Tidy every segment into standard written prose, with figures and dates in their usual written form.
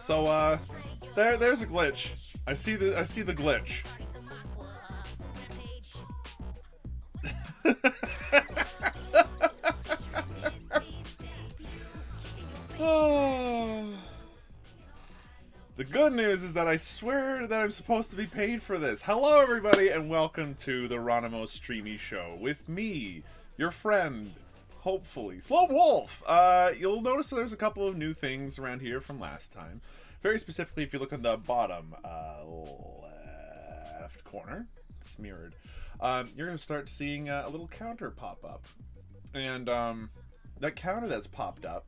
So there's a glitch. I see the glitch. Oh. The good news is that I swear that I'm supposed to be paid for this. Hello everybody and welcome to the Ronimo Streamisho with me, your friend, hopefully, Slow Wolf. You'll notice that there's a couple of new things around here from last time. Very specifically, if you look in the bottom left corner, it's mirrored, you're going to start seeing a little counter pop up. And that counter that's popped up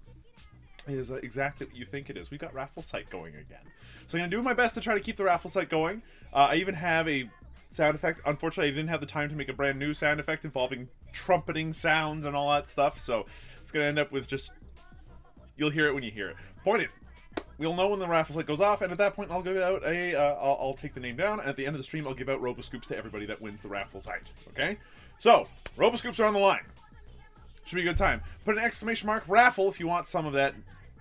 is exactly what you think it is. We've got raffle site going again. So I'm going to do my best to try to keep the raffle site going. I even have a sound effect. Unfortunately, I didn't have the time to make a brand new sound effect involving trumpeting sounds and all that stuff. So it's going to end up with just... You'll hear it when you hear it. Point is, we'll know when the raffle site goes off, and at that point I'll give out a... I'll take the name down, and at the end of the stream I'll give out Roboscoops to everybody that wins the raffle site. Okay? So, Roboscoops are on the line. Should be a good time. Put an exclamation mark raffle if you want some of that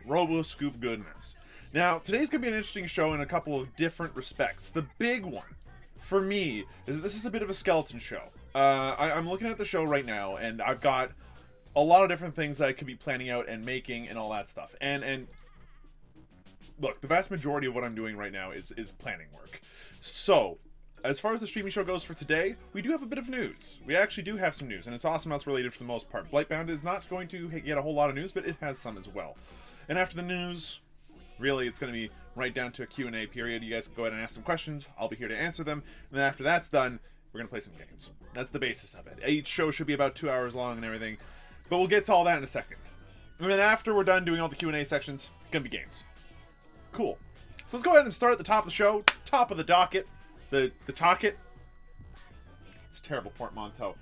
Roboscoop goodness. Now, today's going to be an interesting show in a couple of different respects. The big one, for me, is that this is a bit of a skeleton show. I'm looking at the show right now, and I've got a lot of different things that I could be planning out and making and all that stuff. And look, the vast majority of what I'm doing right now is planning work. So, as far as the streaming show goes for today, we do have a bit of news. We actually do have some news, and it's Awesomenauts related for the most part. Blightbound is not going to get a whole lot of news, but it has some as well. And after the news, really, it's going to be right down to a Q&A period. You guys can go ahead and ask some questions. I'll be here to answer them. And then after that's done, we're going to play some games. That's the basis of it. Each show should be about 2 hours long and everything. But we'll get to all that in a second. And then after we're done doing all the Q&A sections, it's going to be games. Cool. So let's go ahead and start at the top of the show. Top of the docket. The docket. It's a terrible portmanteau.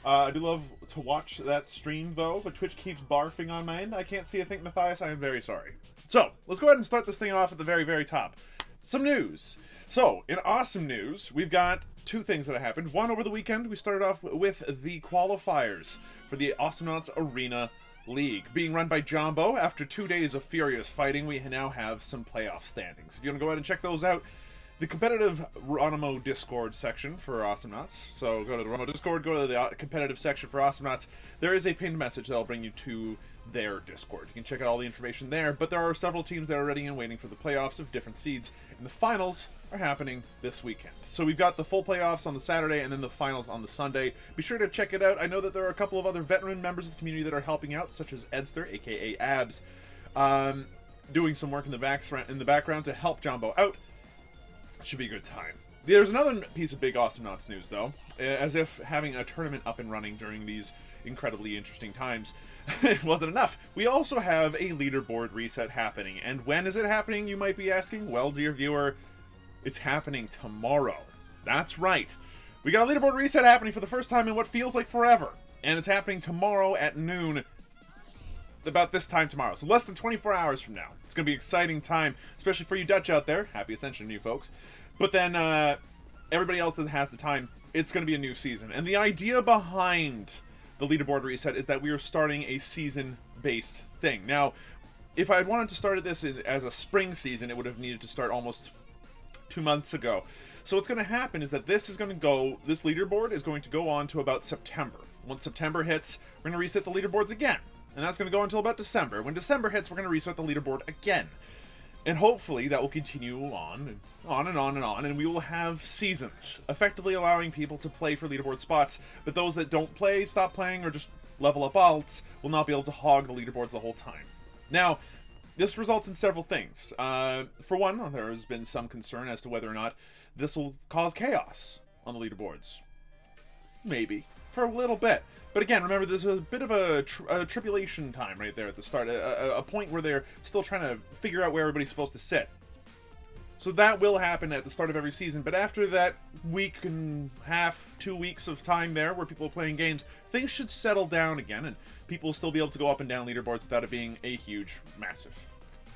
I do love to watch that stream, though, but Twitch keeps barfing on mine. I can't see a thing, Matthias. I am very sorry. So, let's go ahead and start this thing off at the very, very top. Some news. So, in awesome news, we've got two things that have happened. One, over the weekend, we started off with the qualifiers for the Awesomenauts Arena League. Being run by Jumbo, after 2 days of furious fighting, we now have some playoff standings. If you want to go ahead and check those out, the competitive Ronimo Discord section for Awesomenauts. So go to the Ronimo Discord, go to the competitive section for Awesomenauts. There is a pinned message that'll bring you to their Discord. You can check out all the information there, but there are several teams that are ready and waiting for the playoffs of different seeds, and the finals are happening this weekend. So we've got the full playoffs on the Saturday and then the finals on the Sunday. Be sure to check it out. I know that there are a couple of other veteran members of the community that are helping out, such as Edster, aka Abs, doing some work in the background to help Jumbo out. Should be a good time. There's another piece of big Awesomenauts news, though, as if having a tournament up and running during these incredibly interesting times wasn't enough. We also have a leaderboard reset happening, and when is it happening, you might be asking? Well, dear viewer, it's happening tomorrow. That's right. We got a leaderboard reset happening for the first time in what feels like forever, and it's happening tomorrow at noon. About this time tomorrow, so less than 24 hours from now. It's gonna be an exciting time, especially for you Dutch out there. Happy Ascension to you folks. But then everybody else that has the time, it's gonna be a new season. And the idea behind the leaderboard reset is that we are starting a season-based thing. Now, if I had wanted to start this as a spring season, it would have needed to start almost 2 months ago. So what's going to happen is that this leaderboard is going to go on to about September. Once September hits, we're going to reset the leaderboards again. And that's going to go until about December. When December hits, we're going to restart the leaderboard again. And hopefully that will continue on and on and on and on, and we will have seasons, effectively allowing people to play for leaderboard spots, but those that don't play, stop playing, or just level up alts will not be able to hog the leaderboards the whole time. Now, this results in several things. For one, there has been some concern as to whether or not this will cause chaos on the leaderboards. Maybe. For a little bit. But again, remember, there's a bit of a tribulation time right there at the start. A point where they're still trying to figure out where everybody's supposed to sit. So that will happen at the start of every season. But after that week and half, 2 weeks of time there where people are playing games, things should settle down again. And people will still be able to go up and down leaderboards without it being a huge, massive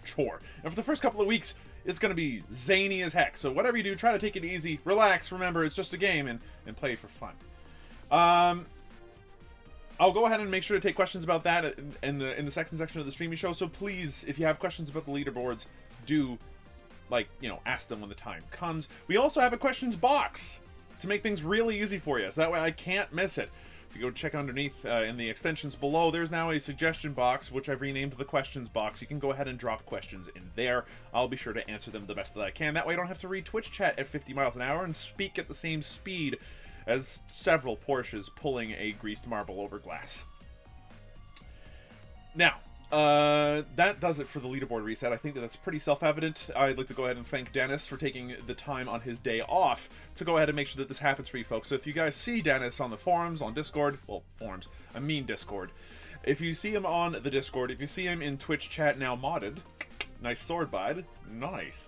chore. And for the first couple of weeks, it's going to be zany as heck. So whatever you do, try to take it easy. Relax. Remember, it's just a game and play for fun. I'll go ahead and make sure to take questions about that in the second section of the Streamisho. So please, if you have questions about the leaderboards, do, like, you know, ask them when the time comes. We also have a questions box to make things really easy for you, so that way I can't miss it. If you go check underneath in the extensions below, there's now a suggestion box, which I've renamed the questions box. You can go ahead and drop questions in there. I'll be sure to answer them the best that I can. That way I don't have to read Twitch chat at 50 miles an hour and speak at the same speed as several Porsches pulling a greased marble over glass. Now, that does it for the leaderboard reset. I think that's pretty self-evident. I'd like to go ahead and thank Dennis for taking the time on his day off to go ahead and make sure that this happens for you folks. So if you guys see Dennis on the forums, on Discord, well, forums, I mean Discord. If you see him on the Discord, if you see him in Twitch chat now modded, nice sword bud, nice.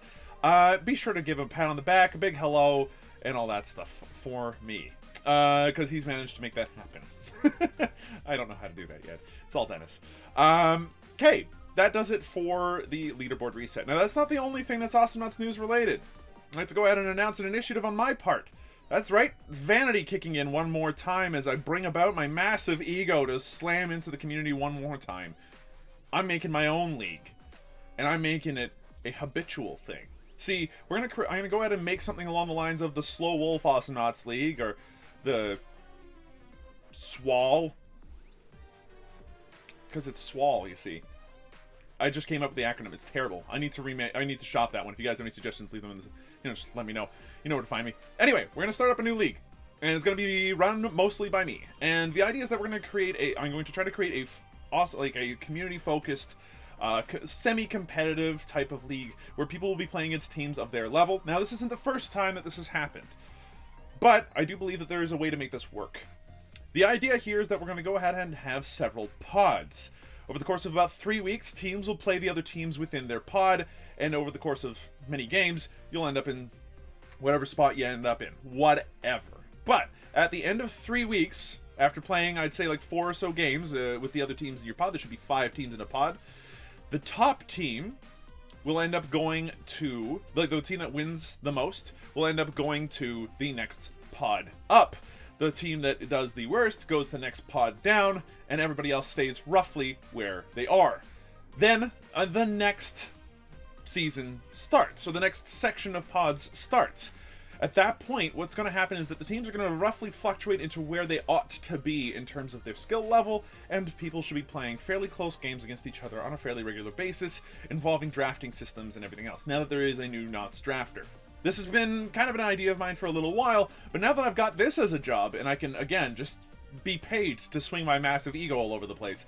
Be sure to give him a pat on the back, a big hello, and all that stuff for me. Because he's managed to make that happen. I don't know how to do that yet. It's all Dennis. Okay, that does it for the leaderboard reset. Now, that's not the only thing that's Awesomenauts news related. I'd like to go ahead and announce an initiative on my part. That's right, vanity kicking in one more time as I bring about my massive ego to slam into the community one more time. I'm making my own league, and I'm making it a habitual thing. See, I'm gonna go ahead and make something along the lines of the Slow Wolf Awesomenauts League, or the SWAL, because it's SWAL, you see. I just came up with the acronym. It's terrible. I need to shop that one. If you guys have any suggestions, leave them in the, just let me know. You know where to find me. Anyway, we're gonna start up a new league, and it's gonna be run mostly by me. And the idea is that we're gonna I'm going to try to create a community-focused, semi-competitive type of league where people will be playing against teams of their level. Now, this isn't the first time that this has happened, but I do believe that there is a way to make this work. The idea here is that we're going to go ahead and have several pods. Over the course of about 3 weeks, teams will play the other teams within their pod, and over the course of many games, you'll end up in whatever spot you end up in. Whatever. But at the end of 3 weeks, after playing, I'd say like 4 or so games with the other teams in your pod, there should be 5 teams in a pod, the top team will end up going to, like the team that wins the most, will end up going to the next pod up. The team that does the worst goes to the next pod down, and everybody else stays roughly where they are. Then, the next season starts, so the next section of pods starts. At that point, what's going to happen is that the teams are going to roughly fluctuate into where they ought to be in terms of their skill level, and people should be playing fairly close games against each other on a fairly regular basis, involving drafting systems and everything else, now that there is a new NAUTS drafter. This has been kind of an idea of mine for a little while, but now that I've got this as a job, and I can, again, just be paid to swing my massive ego all over the place,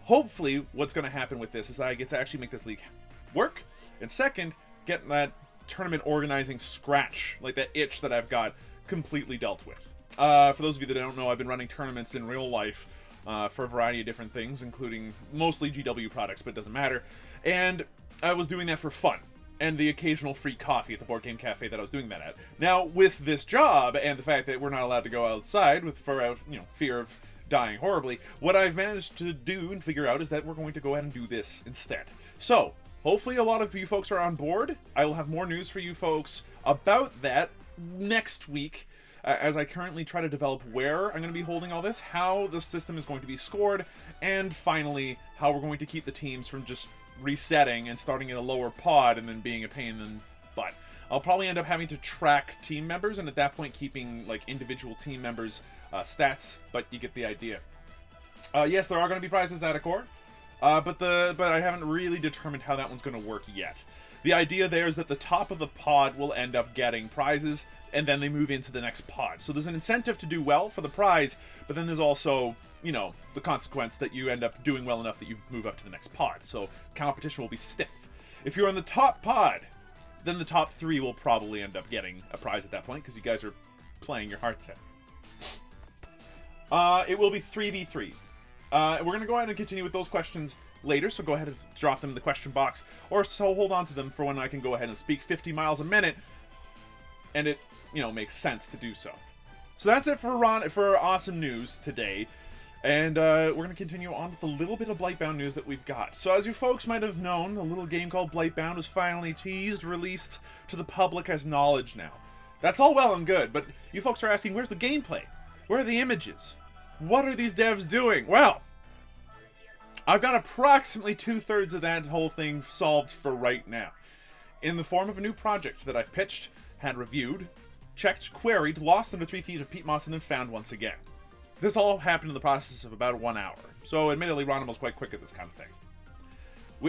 hopefully what's going to happen with this is that I get to actually make this league work, and second, get that tournament organizing scratch, like that itch that I've got, completely dealt with. For those of you that don't know, I've been running tournaments in real life for a variety of different things, including mostly GW products, but it doesn't matter, and I was doing that for fun. And the occasional free coffee at the board game cafe that I was doing that at. Now, with this job and the fact that we're not allowed to go outside for fear of dying horribly, what I've managed to do and figure out is that we're going to go ahead and do this instead. So, hopefully a lot of you folks are on board. I will have more news for you folks about that next week, as I currently try to develop where I'm going to be holding all this, how the system is going to be scored, and finally, how we're going to keep the teams from just resetting and starting in a lower pod and then being a pain in the butt. I'll probably end up having to track team members, and at that point keeping like individual team members' stats, but you get the idea. Yes, there are going to be prizes at a core, but I haven't really determined how that one's going to work yet. The idea there is that the top of the pod will end up getting prizes, and then they move into the next pod. So there's an incentive to do well for the prize, but then there's also, the consequence that you end up doing well enough that you move up to the next pod. So competition will be stiff. If you're on the top pod, then the top 3 will probably end up getting a prize at that point, because you guys are playing your hearts out. It will be 3v3. We're going to go ahead and continue with those questions later, so go ahead and drop them in the question box, or so hold on to them for when I can go ahead and speak 50 miles a minute, and it, makes sense to do so. So that's it for awesome news today. And we're going to continue on with a little bit of Blightbound news that we've got. So as you folks might have known, a little game called Blightbound is finally teased, released to the public as knowledge now. That's all well and good, but you folks are asking, where's the gameplay? Where are the images? What are these devs doing? Well, I've got approximately 2/3 of that whole thing solved for right now. in the form of a new project that I've pitched, had reviewed, checked, queried, lost under 3 feet of peat moss, and then found once again. This all happened in the process of about 1 hour, so admittedly Ronimo's quite quick at this kind of thing.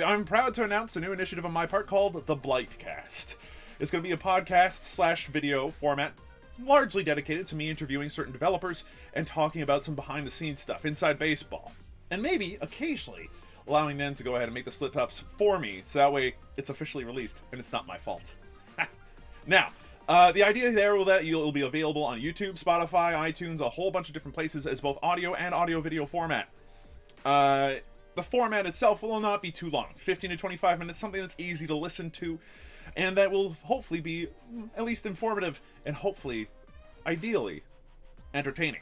I'm proud to announce a new initiative on my part called the Blightcast. It's going to be a podcast/video format, largely dedicated to me interviewing certain developers and talking about some behind-the-scenes stuff inside baseball. And maybe, occasionally, allowing them to go ahead and make the slip-ups for me, so that way it's officially released and it's not my fault. Now, the idea there will that it'll be available on YouTube, Spotify, iTunes, a whole bunch of different places as both audio and audio-video format. The format itself will not be too long, 15 to 25 minutes, something that's easy to listen to, and that will hopefully be at least informative and hopefully, ideally, entertaining.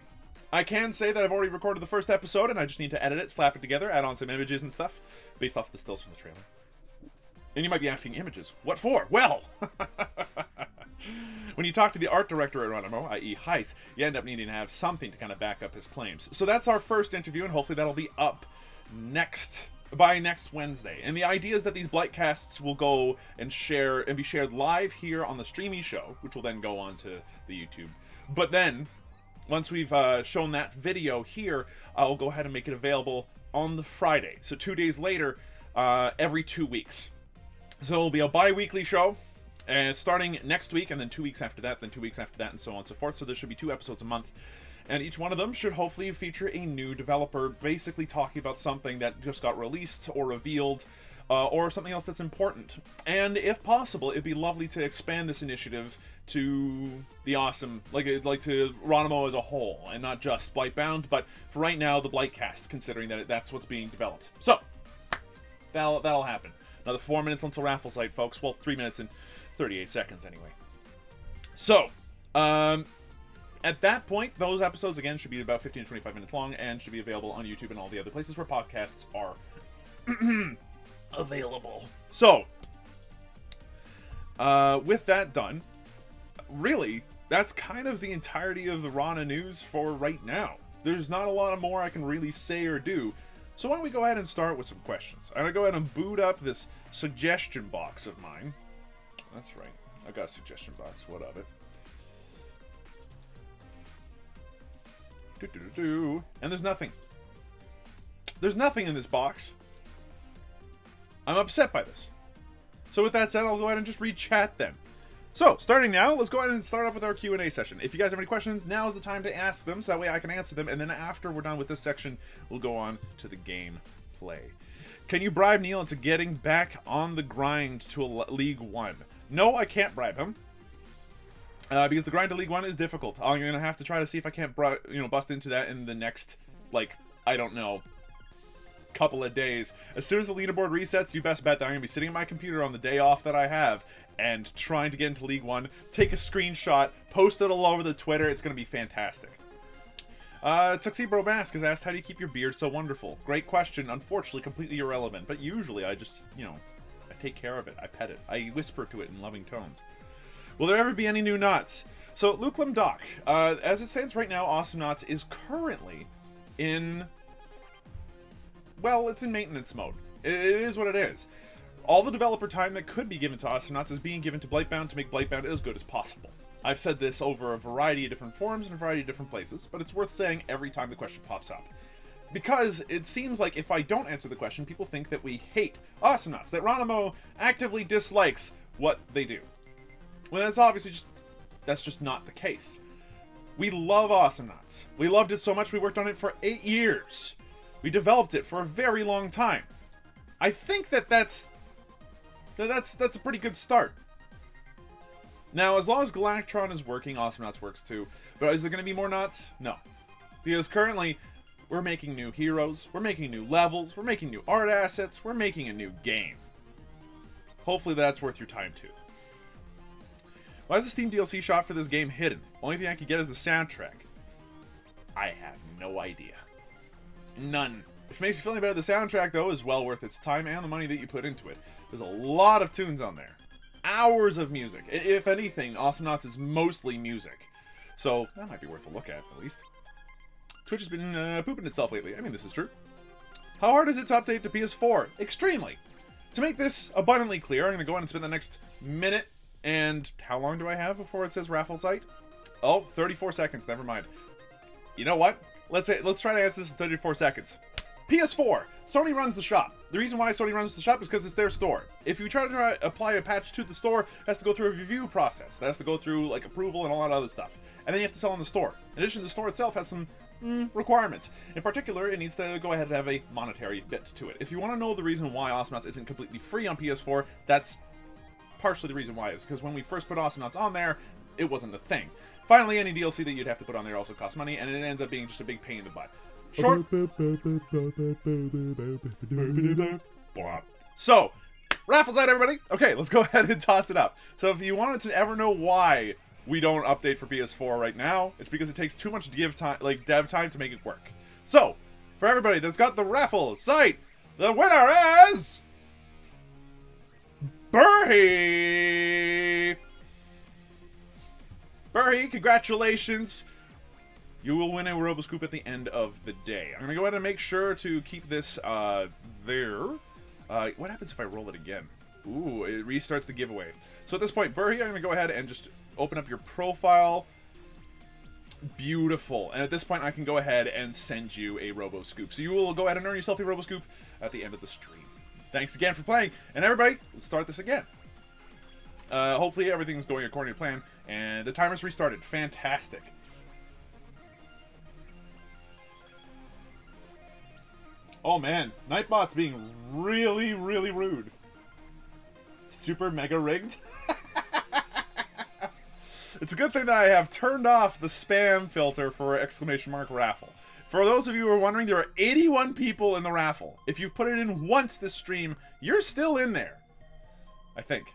I can say that I've already recorded the first episode and I just need to edit it, slap it together, add on some images and stuff, based off the stills from the trailer. And you might be asking, images? What for? Well, when you talk to the art director at Ronimo, i.e. Heiss, you end up needing to have something to kind of back up his claims. So that's our first interview, and hopefully that'll be up by next Wednesday. And the idea is that these Blightcasts will go and be shared live here on the Streamisho, which will then go on to the YouTube. But then, once we've shown that video here, I'll go ahead and make it available on the Friday. So 2 days later, every 2 weeks. So it'll be a bi-weekly show, starting next week, and then 2 weeks after that, then 2 weeks after that, and so on and so forth. So there should be 2 episodes a month. And each one of them should hopefully feature a new developer, basically talking about something that just got released or revealed, or something else that's important. And if possible, it'd be lovely to expand this initiative to the awesome, like to Ronimo as a whole, and not just Blightbound, but for right now, the Blightcast, considering that that's what's being developed. So, that'll happen. Another 4 minutes until raffle site, folks. Well, 3 minutes and 38 seconds, anyway. So, at that point, those episodes, again, should be about 15 to 25 minutes long and should be available on YouTube and all the other places where podcasts are available. So, with that done, really, that's kind of the entirety of the Rana news for right now. There's not a lot more I can really say or do. So why don't we go ahead and start with some questions. I'm going to go ahead and boot up this suggestion box of mine. That's right. I got a suggestion box. What of it? And there's nothing. There's nothing in this box. I'm upset by this. So with that said, I'll go ahead and just re-chat them. So, starting now, let's go ahead and start up with our Q&A session. If you guys have any questions, now is the time to ask them, so that way I can answer them, and then after we're done with this section, we'll go on to the gameplay. Can you bribe Neil into getting back on the grind to a League 1? No, I can't bribe him. Because the grind to League 1 is difficult. I'm going to have to try to see if I can't bust into that in the next, I don't know, couple of days. As soon as the leaderboard resets, you best bet that I'm going to be sitting at my computer on the day off that I have and trying to get into League 1, take a screenshot, post it all over the Twitter. It's going to be fantastic. Tuxedo Mask has asked, how do you keep your beard so wonderful? Great question. Unfortunately, completely irrelevant. But usually I just, I take care of it. I pet it. I whisper to it in loving tones. Will there ever be any new NAUTs? So, Luke Limdoc, as it stands right now, Awesomenauts is currently in... Well, it's in maintenance mode. It is what it is. All the developer time that could be given to Awesomenauts is being given to Blightbound to make Blightbound as good as possible. I've said this over a variety of different forums and a variety of different places, but it's worth saying every time the question pops up. Because it seems like if I don't answer the question, people think that we hate Awesomenauts, that Ronimo actively dislikes what they do. Well, that's obviously that's just not the case. We love Awesomenauts. We loved it so much we worked on it for 8 years. We developed it for a very long time. I think that's a pretty good start. Now, as long as Galactron is working, Awesomenauts works too. But is there going to be more NAUTs? No. Because currently, we're making new heroes, we're making new levels, we're making new art assets, we're making a new game. Hopefully that's worth your time too. Why is the Steam DLC shop for this game hidden? Only thing I could get is the soundtrack. I have no idea. None. If it makes you feel any better, the soundtrack, though, is well worth its time and the money that you put into it. There's a lot of tunes on there. Hours of music. If anything, Awesomenauts is mostly music. So, that might be worth a look at least. Twitch has been pooping itself lately. I mean, this is true. How hard is it to update to PS4? Extremely. to make this abundantly clear, I'm going to go ahead and spend the next minute, and how long do I have before it says raffle site? Oh, 34 seconds, never mind. You know what? Let's try to answer this in 34 seconds. PS4. Sony runs the shop. The reason why Sony runs the shop is because it's their store. If you try to apply a patch to the store, it has to go through a review process. That has to go through like approval and a lot of other stuff. And then you have to sell in the store. In addition, the store itself has some requirements. In particular, it needs to go ahead and have a monetary bit to it. If you want to know the reason why Awesomenauts isn't completely free on PS4, that's partially the reason why. Is because when we first put Awesomenauts on there, it wasn't a thing. Finally, any DLC that you'd have to put on there also costs money, and it ends up being just a big pain in the butt. Short. So, raffles out, everybody. Okay, let's go ahead and toss it up. So if you wanted to ever know why we don't update for PS4 right now, it's because it takes too much dev time to make it work. So, for everybody that's got the raffle site, the winner is Burhi. Burhi, congratulations. You will win a RoboScoop at the end of the day. I'm going to go ahead and make sure to keep this there. What happens if I roll it again? Ooh, it restarts the giveaway. So at this point, Burhi, I'm going to go ahead and just open up your profile. Beautiful. And at this point, I can go ahead and send you a RoboScoop. So you will go ahead and earn yourself a RoboScoop at the end of the stream. Thanks again for playing. And everybody, let's start this again. Hopefully everything's going according to plan. And the timer's restarted. Fantastic. Oh man, Nightbot's being really, really rude. Super mega rigged. It's a good thing that I have turned off the spam filter for exclamation mark raffle. For those of you who are wondering, there are 81 people in the raffle. If you've put it in once this stream, you're still in there. I think.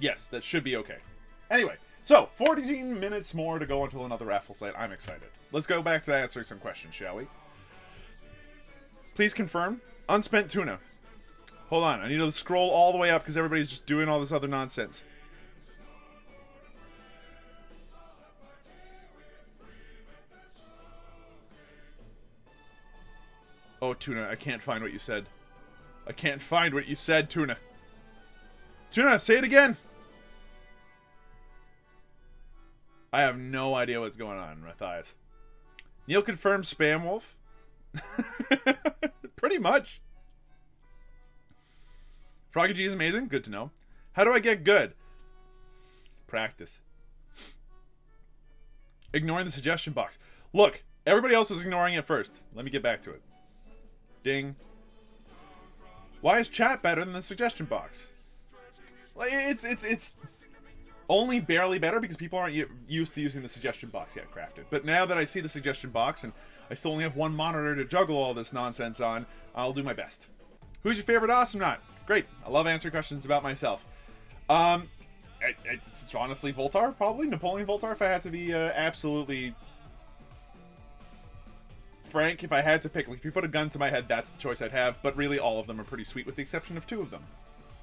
Yes, that should be okay. Anyway, so 14 minutes more to go until another raffle site. I'm excited. Let's go back to answering some questions, shall we? Please confirm. Unspent tuna. Hold on, I need to scroll all the way up because everybody's just doing all this other nonsense. Oh, Tuna, I can't find what you said. I can't find what you said, Tuna. Tuna, say it again! I have no idea what's going on, Matthias. Neil confirmed Spam Wolf. Pretty much. Froggy G is amazing. Good to know. How do I get good? Practice. Ignoring the suggestion box. Look, everybody else was ignoring it first. Let me get back to it. Ding. Why is chat better than the suggestion box? Like, it's only barely better because people aren't used to using the suggestion box yet, Crafted. But now that I see the suggestion box and I still only have one monitor to juggle all this nonsense on, I'll do my best. Who's your favorite Awesomenaut? Great. I love answering questions about myself. It's honestly Voltar, probably. Napoleon Voltar, if I had to be absolutely frank. If I had to pick, like, if you put a gun to my head, that's the choice I'd have. But really, all of them are pretty sweet, with the exception of two of them.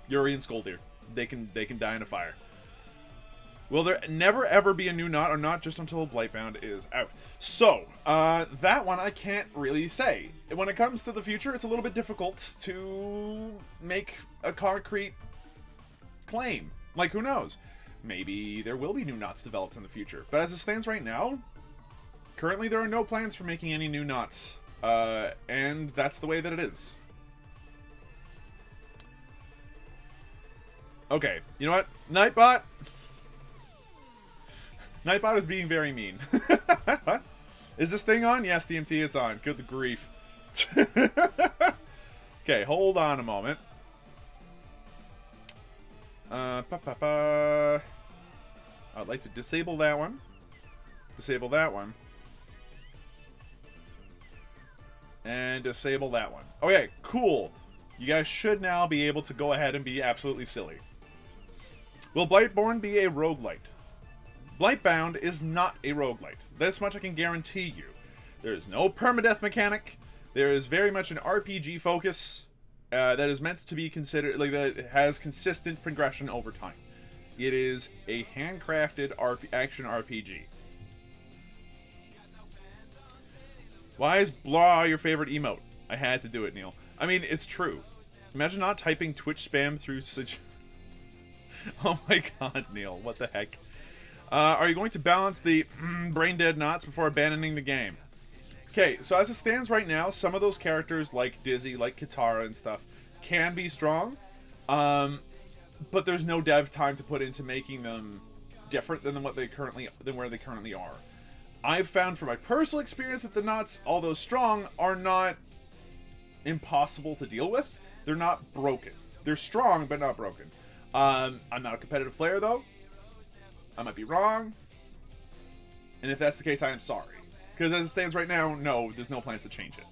Yuri and Skoldir. They can die in a fire. Will there never ever be a new NAUT, or not just until Blightbound is out? So, that one I can't really say. When it comes to the future, it's a little bit difficult to make a concrete claim. Like, who knows? Maybe there will be new NAUTs developed in the future. But as it stands right now, currently there are no plans for making any new NAUTs. And that's the way that it is. Okay, you know what? Nightbot? Nightbot is being very mean. Is this thing on? Yes, DMT, it's on. Good grief. Okay, hold on a moment. I'd like to disable that one. Disable that one. And disable that one. Okay, cool. You guys should now be able to go ahead and be absolutely silly. Will Blightborn be a roguelite? Blightbound is not a roguelite. This much I can guarantee you. There is no permadeath mechanic. There is very much an RPG focus that is meant to be considered, like, that has consistent progression over time. It is a handcrafted action RPG. Why is blah your favorite emote? I had to do it, Neil. I mean, it's true. Imagine not typing Twitch spam through such... Oh my god, Neil. What the heck? Are you going to balance the brain dead knots before abandoning the game? Okay, so as it stands right now, some of those characters, like Dizzy, like Katara and stuff, can be strong. But there's no dev time to put into making them different than where they currently are. I've found from my personal experience that the knots, although strong, are not impossible to deal with. They're not broken. They're strong, but not broken. I'm not a competitive player, though. I might be wrong. And if that's the case, I am sorry. Because as it stands right now, no, there's no plans to change it.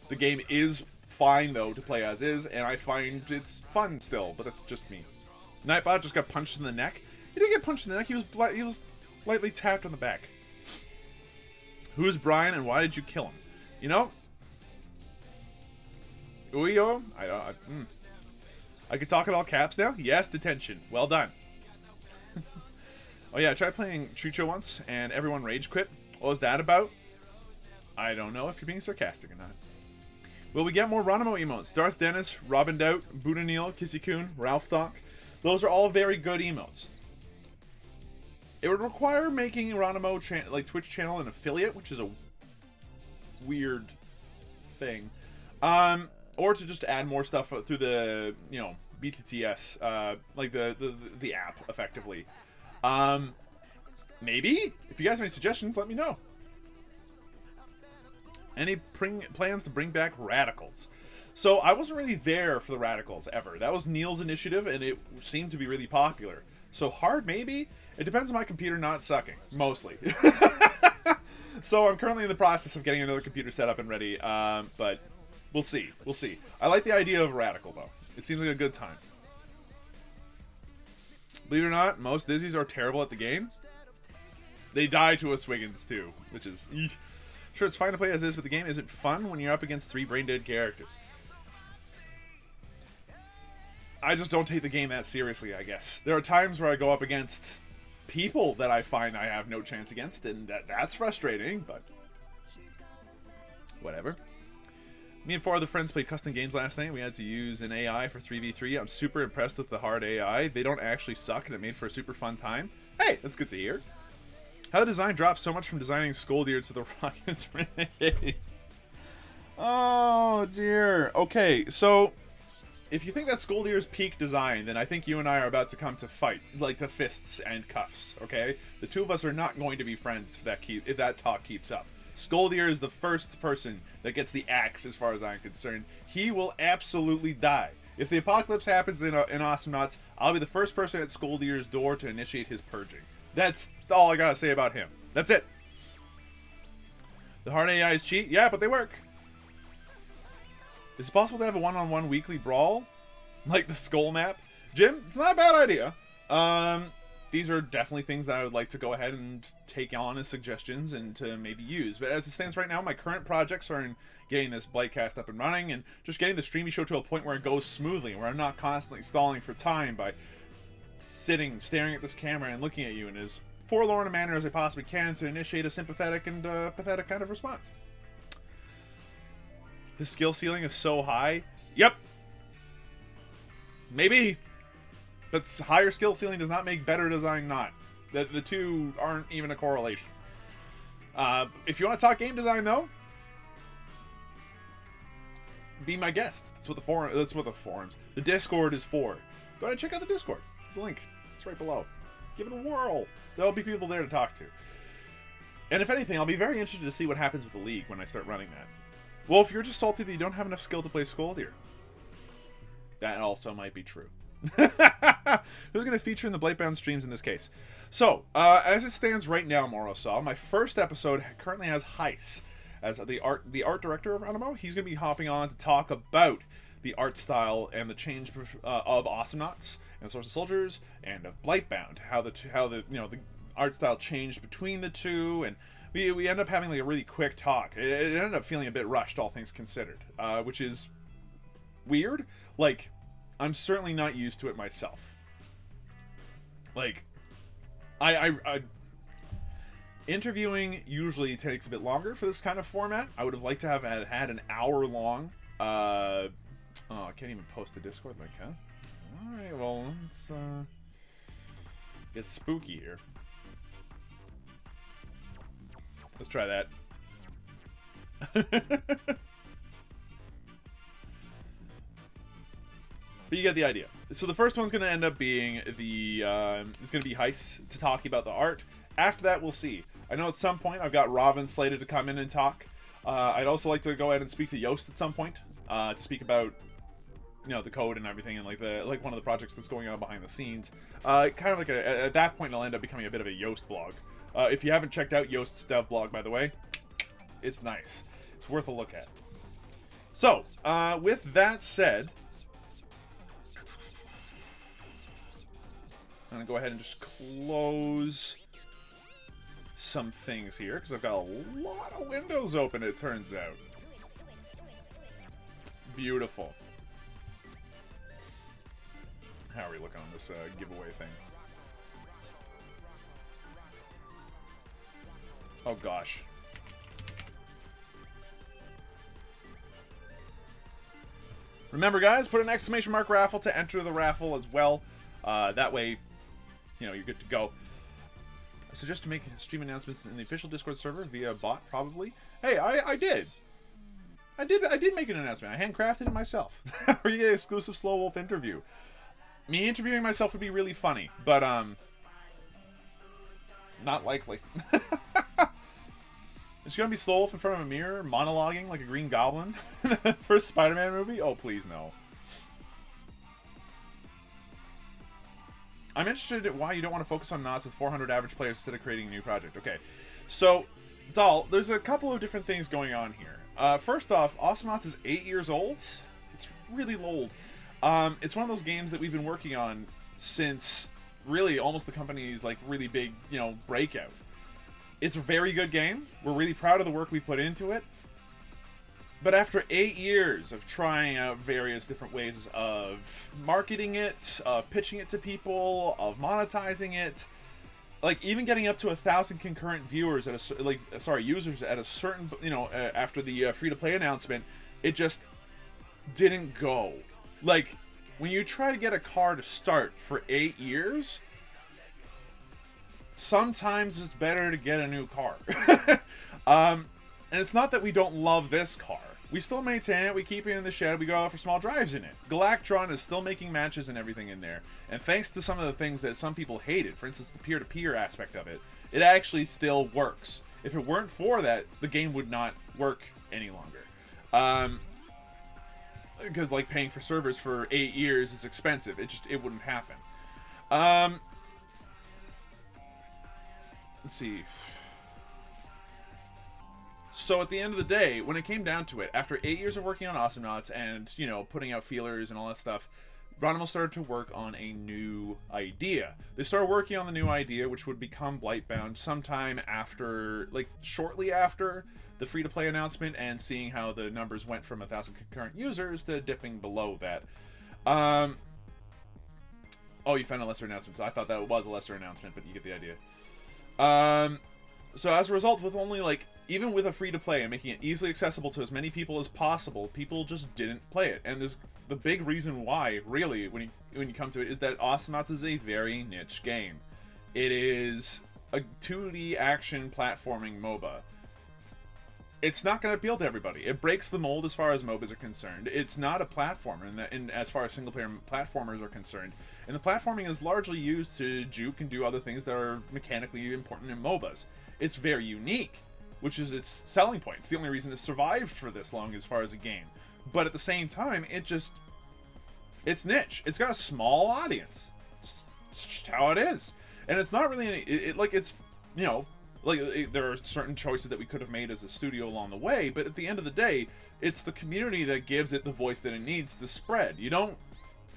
The game is fine, though, to play as is, and I find it's fun still, but that's just me. Nightbot just got punched in the neck. He didn't get punched in the neck, he was lightly tapped on the back. Who is Brian, and why did you kill him? You know? Uyo? I could talk about caps now? Yes, detention. Well done. Oh yeah, I tried playing Chucho once, and everyone rage quit. What was that about? I don't know if you're being sarcastic or not. Will we get more Ronimo emotes? Darth Dennis, Robin Dout, Buddha Neil, Kissy-kun, Ralph Doc. Those are all very good emotes. It would require making Ronimo Twitch channel an affiliate, which is a weird thing. Or to just add more stuff through the, BTTS, like the app, effectively. Maybe? If you guys have any suggestions, let me know. Any plans to bring back Radicals? So, I wasn't really there for the Radicals, ever. That was Neil's initiative, and it seemed to be really popular. So, hard, maybe? It depends on my computer not sucking. Mostly. So, I'm currently in the process of getting another computer set up and ready, but we'll see. We'll see. I like the idea of Radical, though. It seems like a good time. Believe it or not, most Dizzies are terrible at the game. They die to a Swiggins, too, which is... Eesh. Sure, it's fine to play as is, but the game isn't fun when you're up against 3 brain-dead characters. I just don't take the game that seriously, I guess. There are times where I go up against people that I find I have no chance against, and that's frustrating, but... whatever. Me and 4 other friends played custom games last night. We had to use an AI for 3v3. I'm super impressed with the hard AI. They don't actually suck, and it made for a super fun time. Hey, that's good to hear. How the design dropped so much from designing Skoldir to the Rockets Renegades. Oh, dear. Okay, so if you think that Skoldir's peak design, then I think you and I are about to come to fight, like to fists and cuffs, okay? The two of us are not going to be friends if that talk keeps up. Skoldir is the first person that gets the axe, as far as I'm concerned. He will absolutely die. If the apocalypse happens in Awesomenauts, I'll be the first person at Skoldir's door to initiate his purging. That's all I gotta say about him. That's it. The hard AIs cheat? Yeah, but they work. Is it possible to have a one-on-one weekly brawl? Like the skull map? Jim, it's not a bad idea. These are definitely things that I would like to go ahead and take on as suggestions and to maybe use. But as it stands right now, my current projects are in getting this Blightcast up and running and just getting the Streamisho to a point where it goes smoothly, where I'm not constantly stalling for time by staring at this camera and looking at you in as forlorn a manner as I possibly can to initiate a sympathetic and pathetic kind of response. His skill ceiling is so high. Yep. Maybe. But higher skill ceiling does not make better design not. The two aren't even a correlation. If you want to talk game design, though, be my guest. That's what the forums. The Discord is for. Go ahead and check out the Discord. There's a link. It's right below. Give it a whirl. There'll be people there to talk to. And if anything, I'll be very interested to see what happens with the League when I start running that. Well, if you're just salty that you don't have enough skill to play Skoldir, that also might be true. Who's going to feature in the Blightbound streams in this case? So, as it stands right now, Morosaw, my first episode currently has Heiss as the art director of Ronimo. He's going to be hopping on to talk about the art style and the change of Awesomenauts and Source of Soldiers and of Blightbound. How the art style changed between the two, and we end up having like a really quick talk. It ended up feeling a bit rushed, all things considered, which is weird. Like, I'm certainly not used to it myself. Like, interviewing usually takes a bit longer for this kind of format. I would have liked to have had an hour long. Oh, I can't even post the Discord link, huh? Alright, well, let's get spooky here. Let's try that. But you get the idea. So the first one's going to end up being the it's going to be Heiss to talk about the art. After that, we'll see. I know at some point I've got Robin slated to come in and talk. I'd also like to go ahead and speak to Yoast at some point to speak about, you know, the code and everything, and like one of the projects that's going on behind the scenes. Kind of like at that point, it'll end up becoming a bit of a Yoast blog. If you haven't checked out Yoast's dev blog, by the way, it's nice. It's worth a look at. So, with that said, I'm gonna go ahead and just close some things here, because I've got a lot of windows open, it turns out. Beautiful. How are we looking on this giveaway thing? Oh gosh. Remember, guys, put an exclamation mark raffle to enter the raffle as well. That way, you know, you're good to go. I suggest to make stream announcements in the official Discord server via bot, probably. Hey, I did. I did make an announcement. I handcrafted it myself. Or you get an exclusive Slow Wolf interview. Me interviewing myself would be really funny, but not likely. It's gonna be Slow Wolf in front of a mirror, monologuing like a Green Goblin. First Spider-Man movie? Oh, please no. I'm interested in why you don't want to focus on NAUTs with 400 average players instead of creating a new project. Okay, so, Doll, there's a couple of different things going on here. First off, Awesomenauts is 8 years old. It's really old. It's one of those games that we've been working on since really almost the company's like really big, you know, breakout. It's a very good game. We're really proud of the work we put into it. But after 8 years of trying out various different ways of marketing it, of pitching it to people, of monetizing it, like even getting up to 1,000 concurrent viewers at a users at a certain, you know, after the free-to-play announcement, it just didn't go. Like when you try to get a car to start for 8 years, sometimes it's better to get a new car. And it's not that we don't love this car. We still maintain it, we keep it in the shed, we go out for small drives in it. Galactron is still making matches and everything in there. And thanks to some of the things that some people hated, for instance the peer-to-peer aspect of it, it actually still works. If it weren't for that, the game would not work any longer. Because like paying for servers for 8 years is expensive. It wouldn't happen. Let's see. So at the end of the day, when it came down to it, after 8 years of working on Awesomenauts and, you know, putting out feelers and all that stuff, Ronimo started to work on a new idea. They started working on the new idea, which would become Blightbound sometime after, like, shortly after the free-to-play announcement, and seeing how the numbers went from 1,000 concurrent users to dipping below that. Oh, you found a lesser announcement, so I thought that was a lesser announcement, but you get the idea. So as a result, with only, like, even with a free-to-play and making it easily accessible to as many people as possible, people just didn't play it. And there's the big reason why, really, when you come to it, is that Awesomenauts is a very niche game. It is a 2D action platforming MOBA. It's not going to appeal to everybody. It breaks the mold as far as MOBAs are concerned. It's not a platformer as far as single-player platformers are concerned. And the platforming is largely used to juke and do other things that are mechanically important in MOBAs. It's very unique, which is its selling point. It's the only reason it survived for this long as far as a game. But at the same time, it's niche. It's got a small audience. It's just how it is. And it's not really you know, there are certain choices that we could have made as a studio along the way, but at the end of the day, it's the community that gives it the voice that it needs to spread. You don't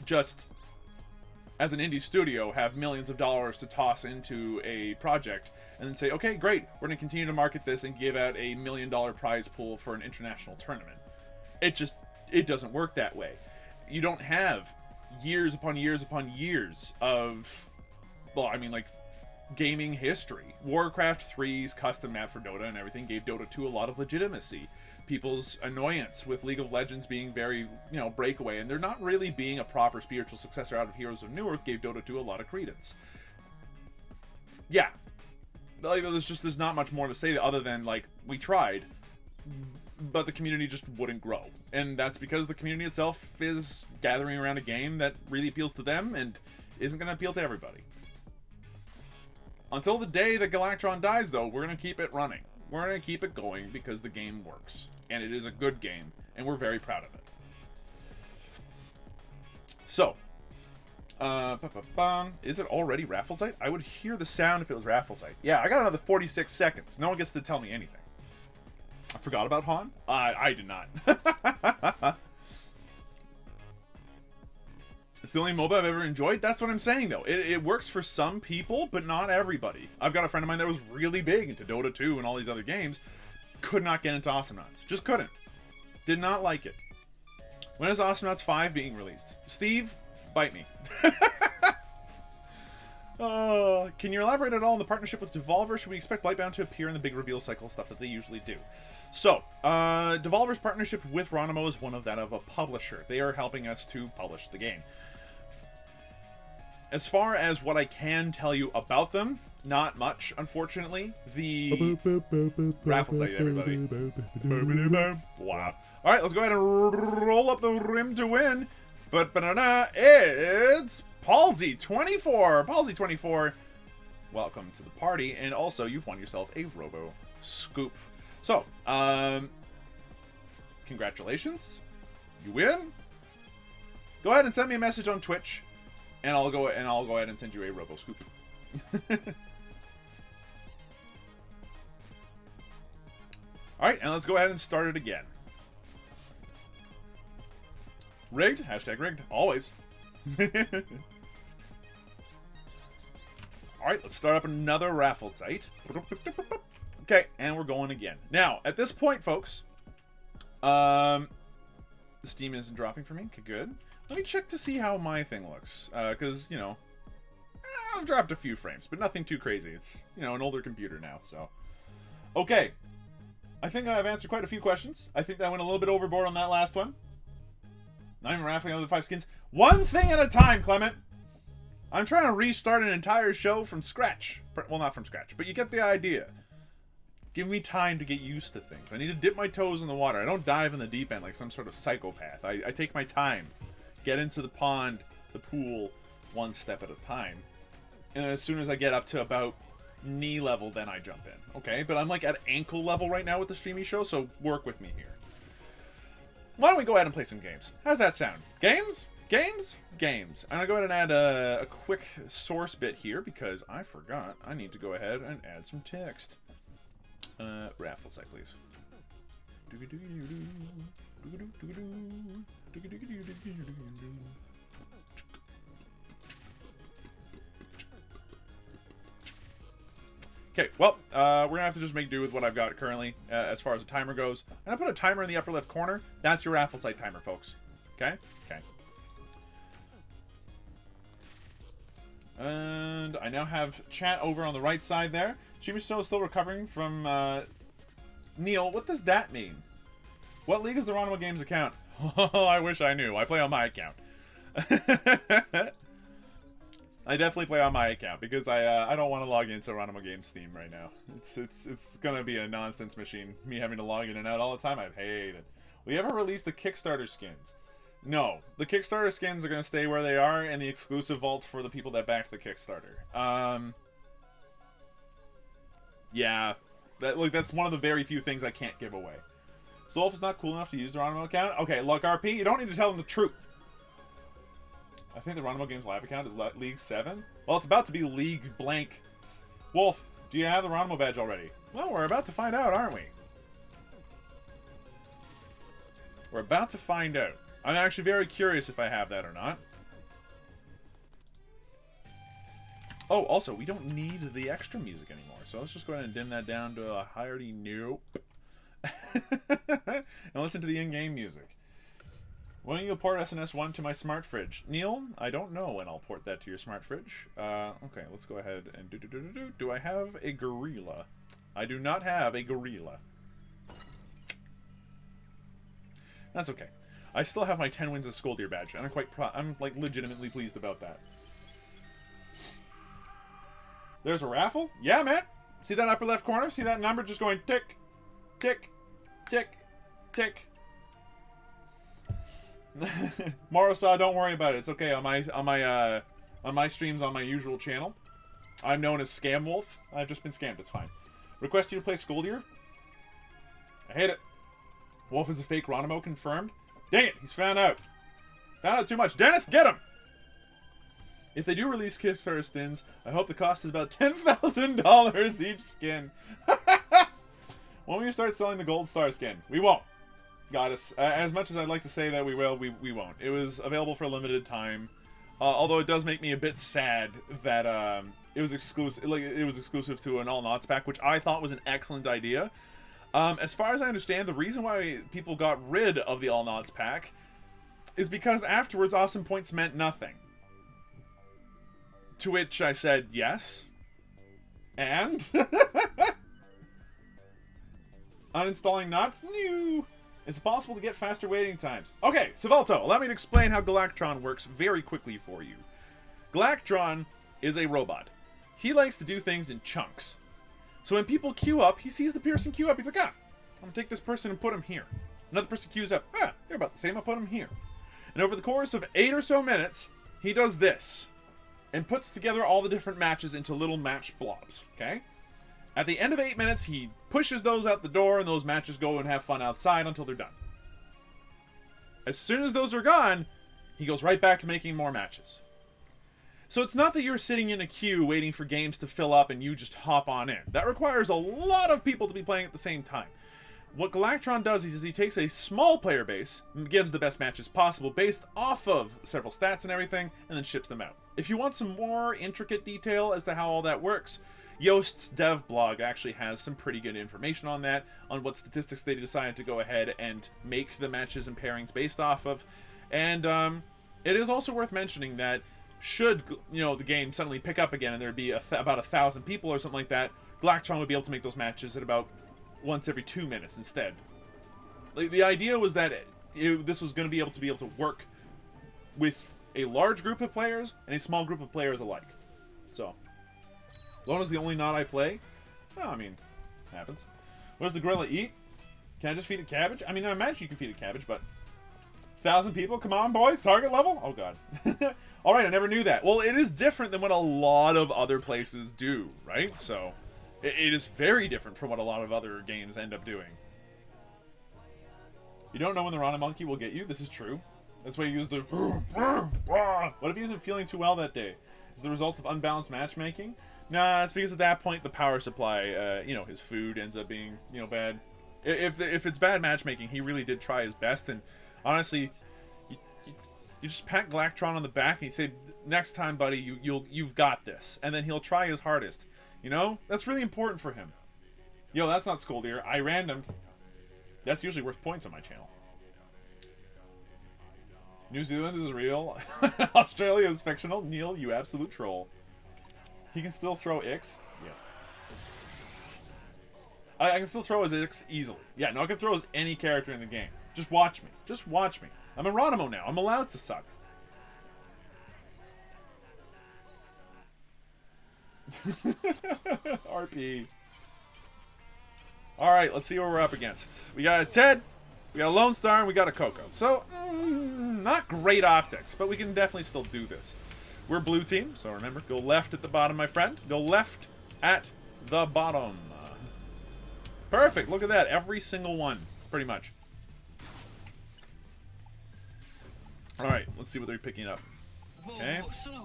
just, as an indie studio, have millions of dollars to toss into a project and then say, okay, great, we're going to continue to market this and give out $1 million prize pool for an international tournament. It doesn't work that way. You don't have years upon years upon years of well, I mean, like, gaming history. Warcraft 3's custom map for Dota and everything gave Dota 2 a lot of legitimacy. People's annoyance with League of Legends being very, you know, breakaway, and they're not really being a proper spiritual successor out of Heroes of Newerth gave Dota 2 a lot of credence. Yeah. Like, there's not much more to say other than, like, we tried, but the community just wouldn't grow. And that's because the community itself is gathering around a game that really appeals to them and isn't going to appeal to everybody. Until the day that Galactron dies, though, we're going to keep it running. We're going to keep it going because the game works. And it is a good game, and we're very proud of it. So, is it already Raffle Site? I would hear the sound if it was Raffle Site. Yeah, I got another 46 seconds. No one gets to tell me anything. I forgot about Han? I did not. It's the only MOBA I've ever enjoyed. That's what I'm saying, though. It works for some people, but not everybody. I've got a friend of mine that was really big into Dota 2 and all these other games. Could not get into Awesomenauts. Just couldn't. Did not like it. When is Awesomenauts 5 being released? Steve, bite me. Can you elaborate at all on the partnership with Devolver? Should we expect Blightbound to appear in the big reveal cycle stuff that they usually do? So, Devolver's partnership with Ronimo is one of that of a publisher. They are helping us to publish the game. As far as what I can tell you about them, not much, unfortunately. The Raffle Site, everybody. Wow. Alright, let's go ahead and roll up the rim to win. But it's Palsy24. Palsy24, welcome to the party. And also, you've won yourself a Robo Scoop. So, congratulations. You win. Go ahead and send me a message on Twitch, and I'll go ahead and send you a Robo Scoop. All right, and let's go ahead and start it again. Rigged? Hashtag rigged. Always. All right, let's start up another Raffle Site. Okay, and we're going again. Now, at this point, folks, the Steam isn't dropping for me. Okay, good. Let me check to see how my thing looks. Because, you know, I've dropped a few frames, but nothing too crazy. It's, you know, an older computer now, so. Okay. I think I've answered quite a few questions. I think I went a little bit overboard on that last one. Not even raffling out the 5 skins. One thing at a time, Clement. I'm trying to restart an entire show from scratch. Well, not from scratch, but you get the idea. Give me time to get used to things. I need to dip my toes in the water. I don't dive in the deep end like some sort of psychopath. I take my time. Get into the pond, the pool, one step at a time. And as soon as I get up to about knee level, then I jump in. Okay? But I'm like at ankle level right now with the Streamisho, so work with me here. Why don't we go ahead and play some games? How's that sound? Games? Games? Games. I'm going to go ahead and add a quick source bit here because I forgot. I need to go ahead and add some text. Raffle site, please. Okay, well, we're gonna have to just make do with what I've got currently as far as the timer goes. I'm gonna put a timer in the upper left corner. That's your raffle site timer, folks. Okay? Okay. And I now have chat over on the right side there. Streamisho is still recovering from Neil. What does that mean? What league is the Ronimo Games account? Oh, I wish I knew. I play on my account. I definitely play on my account because I don't want to log into Ronimo Games theme right now. It's gonna be a nonsense machine. Me having to log in and out all the time. I'd hate it. Will you ever release the Kickstarter skins? No, the Kickstarter skins are gonna stay where they are, and the exclusive vault for the people that backed the Kickstarter. Yeah, that's one of the very few things I can't give away. So if it's not cool enough to use the Ronimo account, okay, look, RP, you don't need to tell them the truth. I think the Ronimo Games Live account is League 7. Well, it's about to be League blank. Wolf, do you have the Ronimo badge already? Well, we're about to find out, aren't we? We're about to find out. I'm actually very curious if I have that or not. Oh, also, we don't need the extra music anymore. So let's just go ahead and dim that down to a higher nope. And listen to the in-game music. When you port SNS1 to my smart fridge? Neil, I don't know when I'll port that to your smart fridge. Okay, let's go ahead and do I have a gorilla? I do not have a gorilla. That's okay. I still have my 10 wins of Skoldir badge, and I'm like legitimately pleased about that. There's a raffle? Yeah, man. See that upper left corner? See that number just going tick, tick, tick, tick. Morosaw, don't worry about it. It's okay. On my streams on my usual channel, I'm known as Scam Wolf. I've just been scammed. It's fine. Request you to play Skoldir. I hate it. Wolf is a fake Ronimo confirmed. Dang it, he's found out. Found out too much. Dennis, get him! If they do release Kickstarter skins, I hope the cost is about $10,000 each skin. When will you start selling the Gold Star skin? We won't. Got us. As much as I'd like to say that we will, we won't. It was available for a limited time. Although it does make me a bit sad that it was exclusive. Like it was exclusive to an All Nauts pack, which I thought was an excellent idea. As far as I understand, the reason why people got rid of the All Nauts pack is because afterwards Awesome Points meant nothing. To which I said yes. And? Uninstalling NAUTs? No. Is it possible to get faster waiting times? Okay, Savalto, allow me to explain how Galactron works very quickly for you. Galactron is a robot. He likes to do things in chunks. So when people queue up, he sees the person queue up. He's like, I'm going to take this person and put him here. Another person queues up. They're about the same. I'll put him here. And over the course of 8 or so minutes, he does this. And puts together all the different matches into little match blobs. Okay? At the end of 8 minutes, he pushes those out the door, and those matches go and have fun outside until they're done. As soon as those are gone, he goes right back to making more matches. So it's not that you're sitting in a queue waiting for games to fill up and you just hop on in. That requires a lot of people to be playing at the same time. What Galactron does is he takes a small player base and gives the best matches possible based off of several stats and everything, and then ships them out. If you want some more intricate detail as to how all that works, Yost's dev blog actually has some pretty good information on that, on what statistics they decided to go ahead and make the matches and pairings based off of. And it is also worth mentioning that should, the game suddenly pick up again and there'd be about 1,000 people or something like that, Galactron would be able to make those matches at about once every 2 minutes instead. Like, the idea was that this was going to be able to work with a large group of players and a small group of players alike. So, Lona's the only NAUT I play. Well, I mean, happens. What does the gorilla eat? Can I just feed it cabbage? I mean, I imagine you can feed it cabbage, but 1,000 people? Come on, boys. Target level? Oh, God. Alright, I never knew that. Well, it is different than what a lot of other places do, right? So, it is very different from what a lot of other games end up doing. You don't know when the Rana Monkey will get you? This is true. That's why you use the... What if he isn't feeling too well that day? Is it the result of unbalanced matchmaking? Nah, it's because at that point, the power supply, his food ends up being, bad. If it's bad matchmaking, he really did try his best, and honestly... You just pat Galactron on the back and you say, next time, buddy, you've got this. And then he'll try his hardest. That's really important for him. Yo, that's not Skoldir. I randomed. That's usually worth points on my channel. New Zealand is real. Australia is fictional. Neil, you absolute troll. He can still throw Ix? Yes. I can still throw his Ix easily. Yeah, no, I can throw as any character in the game. Just watch me. Just watch me. I'm a Ronimo now. I'm allowed to suck. RP. Alright, let's see what we're up against. We got a Ted, we got a Lone Star, and we got a Coco. So, not great optics, but we can definitely still do this. We're blue team, so remember, go left at the bottom, my friend. Go left at the bottom. Perfect, look at that. Every single one, pretty much. Alright, let's see what they're picking up. Okay,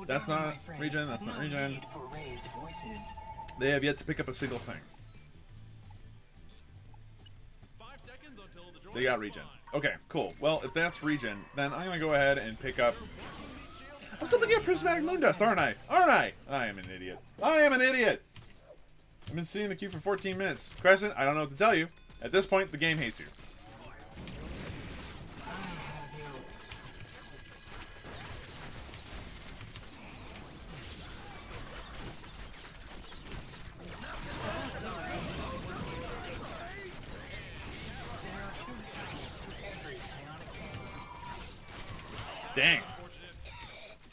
that's not regen, that's not regen. They have yet to pick up a single thing. They got regen. Okay, cool. Well, if that's regen, then I'm gonna go ahead and pick up... I'm still picking up Prismatic Moondust, aren't I? Aren't I? I am an idiot. I am an idiot! I've been sitting in the queue for 14 minutes. Crescent, I don't know what to tell you. At this point, the game hates you. Dang.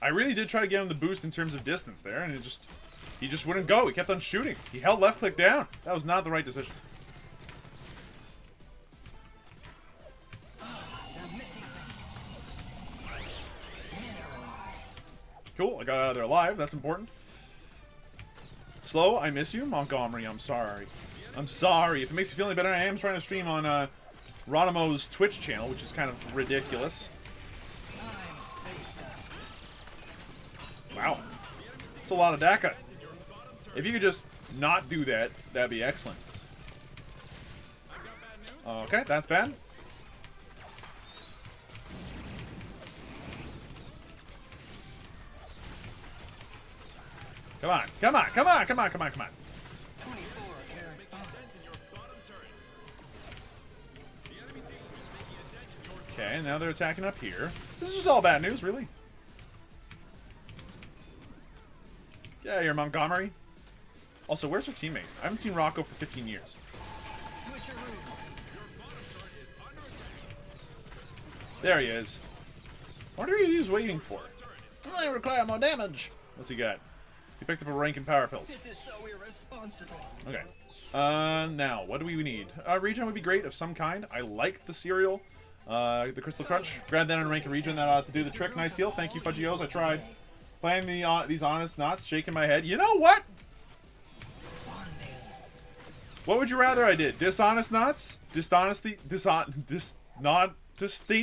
I really did try to get him the boost in terms of distance there, and he just wouldn't go. He kept on shooting. He held left click down. That was not the right decision. Cool, I got out of there alive. That's important. Slow, I miss you. Montgomery, I'm sorry. I'm sorry. If it makes you feel any better, I am trying to stream on Ronimo's Twitch channel, which is kind of ridiculous. Wow. It's a lot of DACA. If you could just not do that, that'd be excellent. Okay, that's bad. Come on, come on, come on, come on, come on, come on. Okay, now they're attacking up here. This is just all bad news, really. Get out of here, Montgomery. Also, where's her teammate? I haven't seen Rocco for 15 years. There he is. I wonder who he was waiting for. I require more damage. What's he got? He picked up a rank in power pills. This is so irresponsible. Okay. Now, what do we need? Regen would be great of some kind. I like the cereal. The Crystal Crunch. Grab that and rank and regen. That ought to do the trick. Nice heal. Thank you, Fudgios. I tried. Playing these honest knots, shaking my head. You know what? What would you rather I did? Dishonest knots? Dishonesty?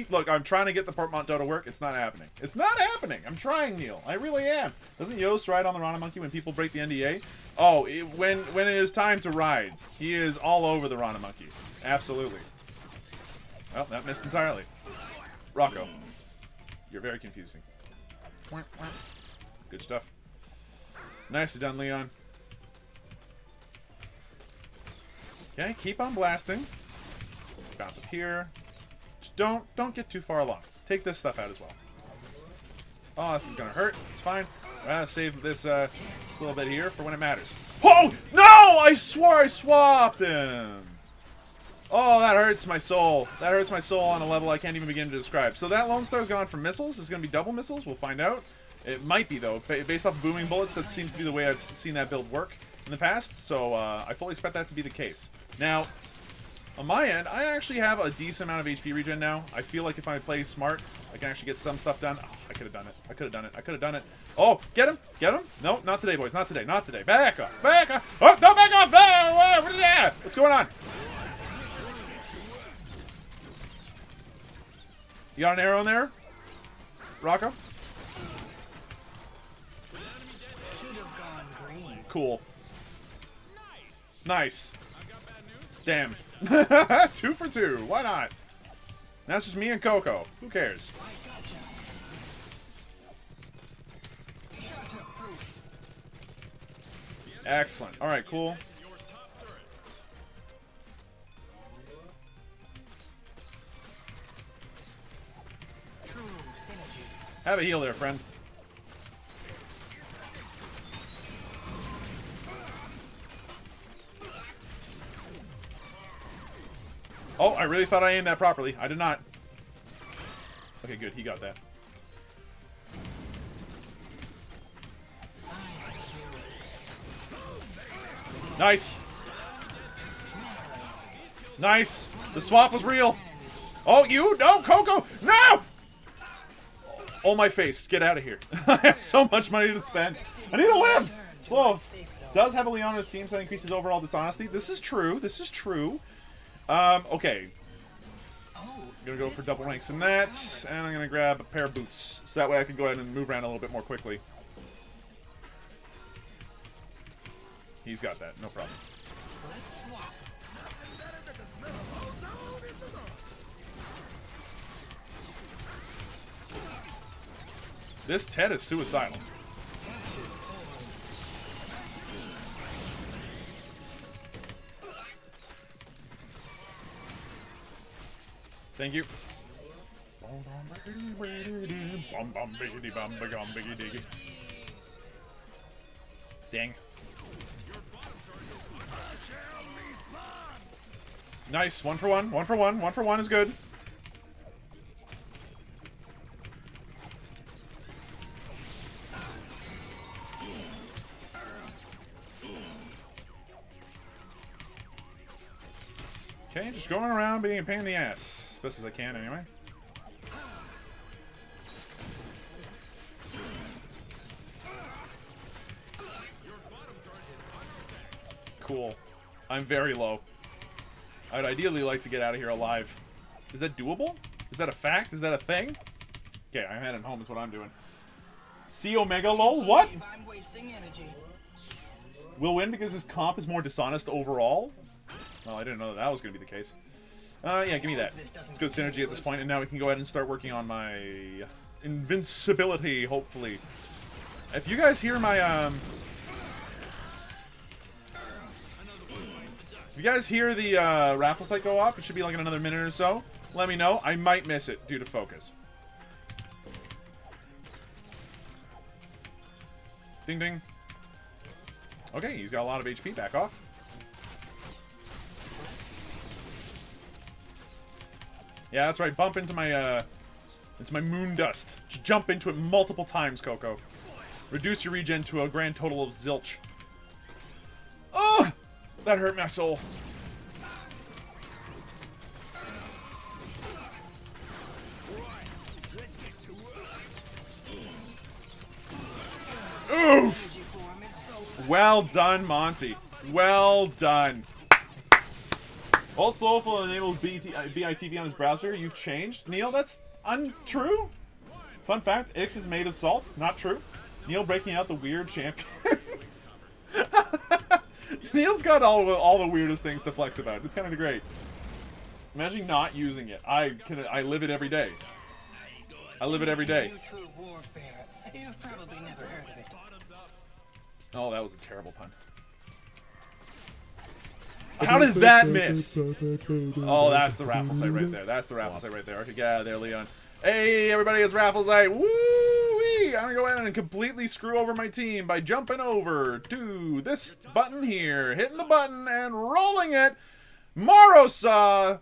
Look, I'm trying to get the portmanteau to work. It's not happening. It's not happening. I'm trying, Neil. I really am. Doesn't Yost ride on the Rana Monkey when people break the NDA? Oh, when it is time to ride, he is all over the Rana Monkey. Absolutely. Well, that missed entirely. Rocco, you're very confusing. Good stuff. Nicely done, Leon. Okay, keep on blasting. Bounce up here. Just don't get too far along. Take this stuff out as well. Oh, this is gonna hurt. It's fine. I'm gonna save this little bit here for when it matters. Oh no! I swore I swapped him. Oh, that hurts my soul. That hurts my soul on a level I can't even begin to describe. So that Lone Star's gone for missiles. It's gonna be double missiles. We'll find out. It might be though, based off booming bullets. That seems to be the way I've seen that build work in the past. So I fully expect that to be the case. Now, on my end, I actually have a decent amount of HP regen now. I feel like if I play smart, I can actually get some stuff done. Oh, I could have done it. I could have done it. I could have done it. Oh, get him! Get him! No, not today, boys. Not today. Not today. Back up! Back up! Oh, don't back up! What's going on? You got an arrow in there, Rocco? Cool. Nice. Damn. 2 for 2. Why not? Now it's just me and Coco. Who cares? Excellent. All right, cool. Have a heal there, friend. Oh, I really thought I aimed that properly. I did not. Okay, good. He got that. Nice. Nice. The swap was real. Oh, you? No, Coco. No! Oh, my face. Get out of here. I have so much money to spend. I need to live. Slow does have a Leon on his team, so that increases overall dishonesty. This is true. This is true. Okay. I'm gonna go for double ranks in that, and I'm gonna grab a pair of boots, so that way I can go ahead and move around a little bit more quickly. He's got that, no problem. This Ted is suicidal. Thank you. Dang. Nice. 1 for 1. 1 for 1. 1 for 1 is good. Okay, just going around being a pain in the ass. As best as I can, anyway. Cool. I'm very low. I'd ideally like to get out of here alive. Is that doable? Is that a fact? Is that a thing? Okay, I'm heading home is what I'm doing. C Omega lol? What? I'm wasting energy. Will win because his comp is more dishonest overall? Well, I didn't know that was going to be the case. Yeah, give me that. It's good synergy at this point, and now we can go ahead and start working on my invincibility, hopefully. If you guys hear my, if you guys hear the raffle site go off, it should be like in another minute or so. Let me know. I might miss it due to focus. Ding ding. Okay, he's got a lot of HP. Back off. Yeah, that's right. Bump into my moon dust. Just jump into it multiple times, Coco. Reduce your regen to a grand total of zilch. Oh! That hurt my soul. Oof! Well done, Monty. Well done. Old Soulful enables BITV on his browser. You've changed. Neil, that's untrue. Fun fact, X is made of salt. Not true. Neil breaking out the weird champions. Neil's got all the weirdest things to flex about. It's kind of great. Imagine not using it. I live it every day. I live it every day. Neutral warfare. You've probably never heard of it. Oh, that was a terrible pun. How did that miss? Oh, that's the raffle site right there. That's the raffle site right there. Okay, get out of there, Leon. Hey, everybody, it's raffle site. Woo-wee! I'm gonna go ahead and completely screw over my team by jumping over to this button here, hitting the button and rolling it. Marosa,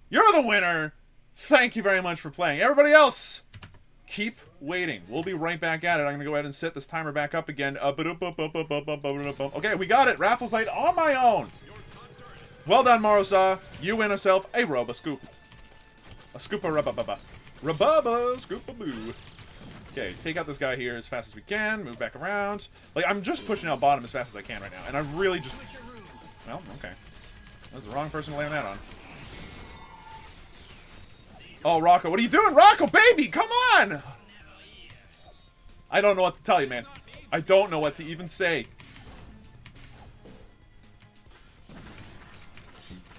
you're the winner. Thank you very much for playing. Everybody else, keep waiting. We'll be right back at it. I'm gonna go ahead and set this timer back up again. Okay, we got it. Raffle site on my own. Well done, Marosa. You win yourself a Robo-Scoop. A Scoopa-Rubba-Bubba. Rubaba Scoopa-Boo. Okay, take out this guy here as fast as we can. Move back around. Like, I'm just pushing out bottom as fast as I can right now. And I'm really just... Well, okay. That's the wrong person to land that on. Oh, Rocco. What are you doing? Rocco, baby! Come on! I don't know what to tell you, man. I don't know what to even say.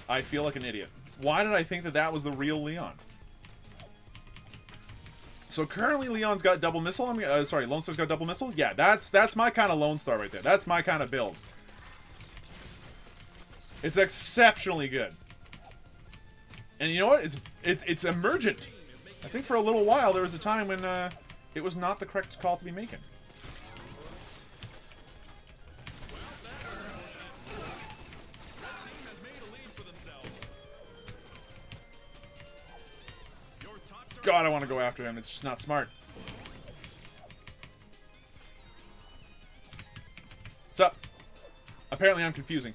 I feel like an idiot. Why did I think that that was the real Leon? So currently Leon's got double missile. Sorry, Lone Star's got double missile. Yeah, that's my kind of Lone Star right there. That's my kind of build. It's exceptionally good. And you know what? It's emergent. I think for a little while there was a time when it was not the correct call to be making. God, I want to go after him. It's just not smart. What's up? Apparently I'm confusing.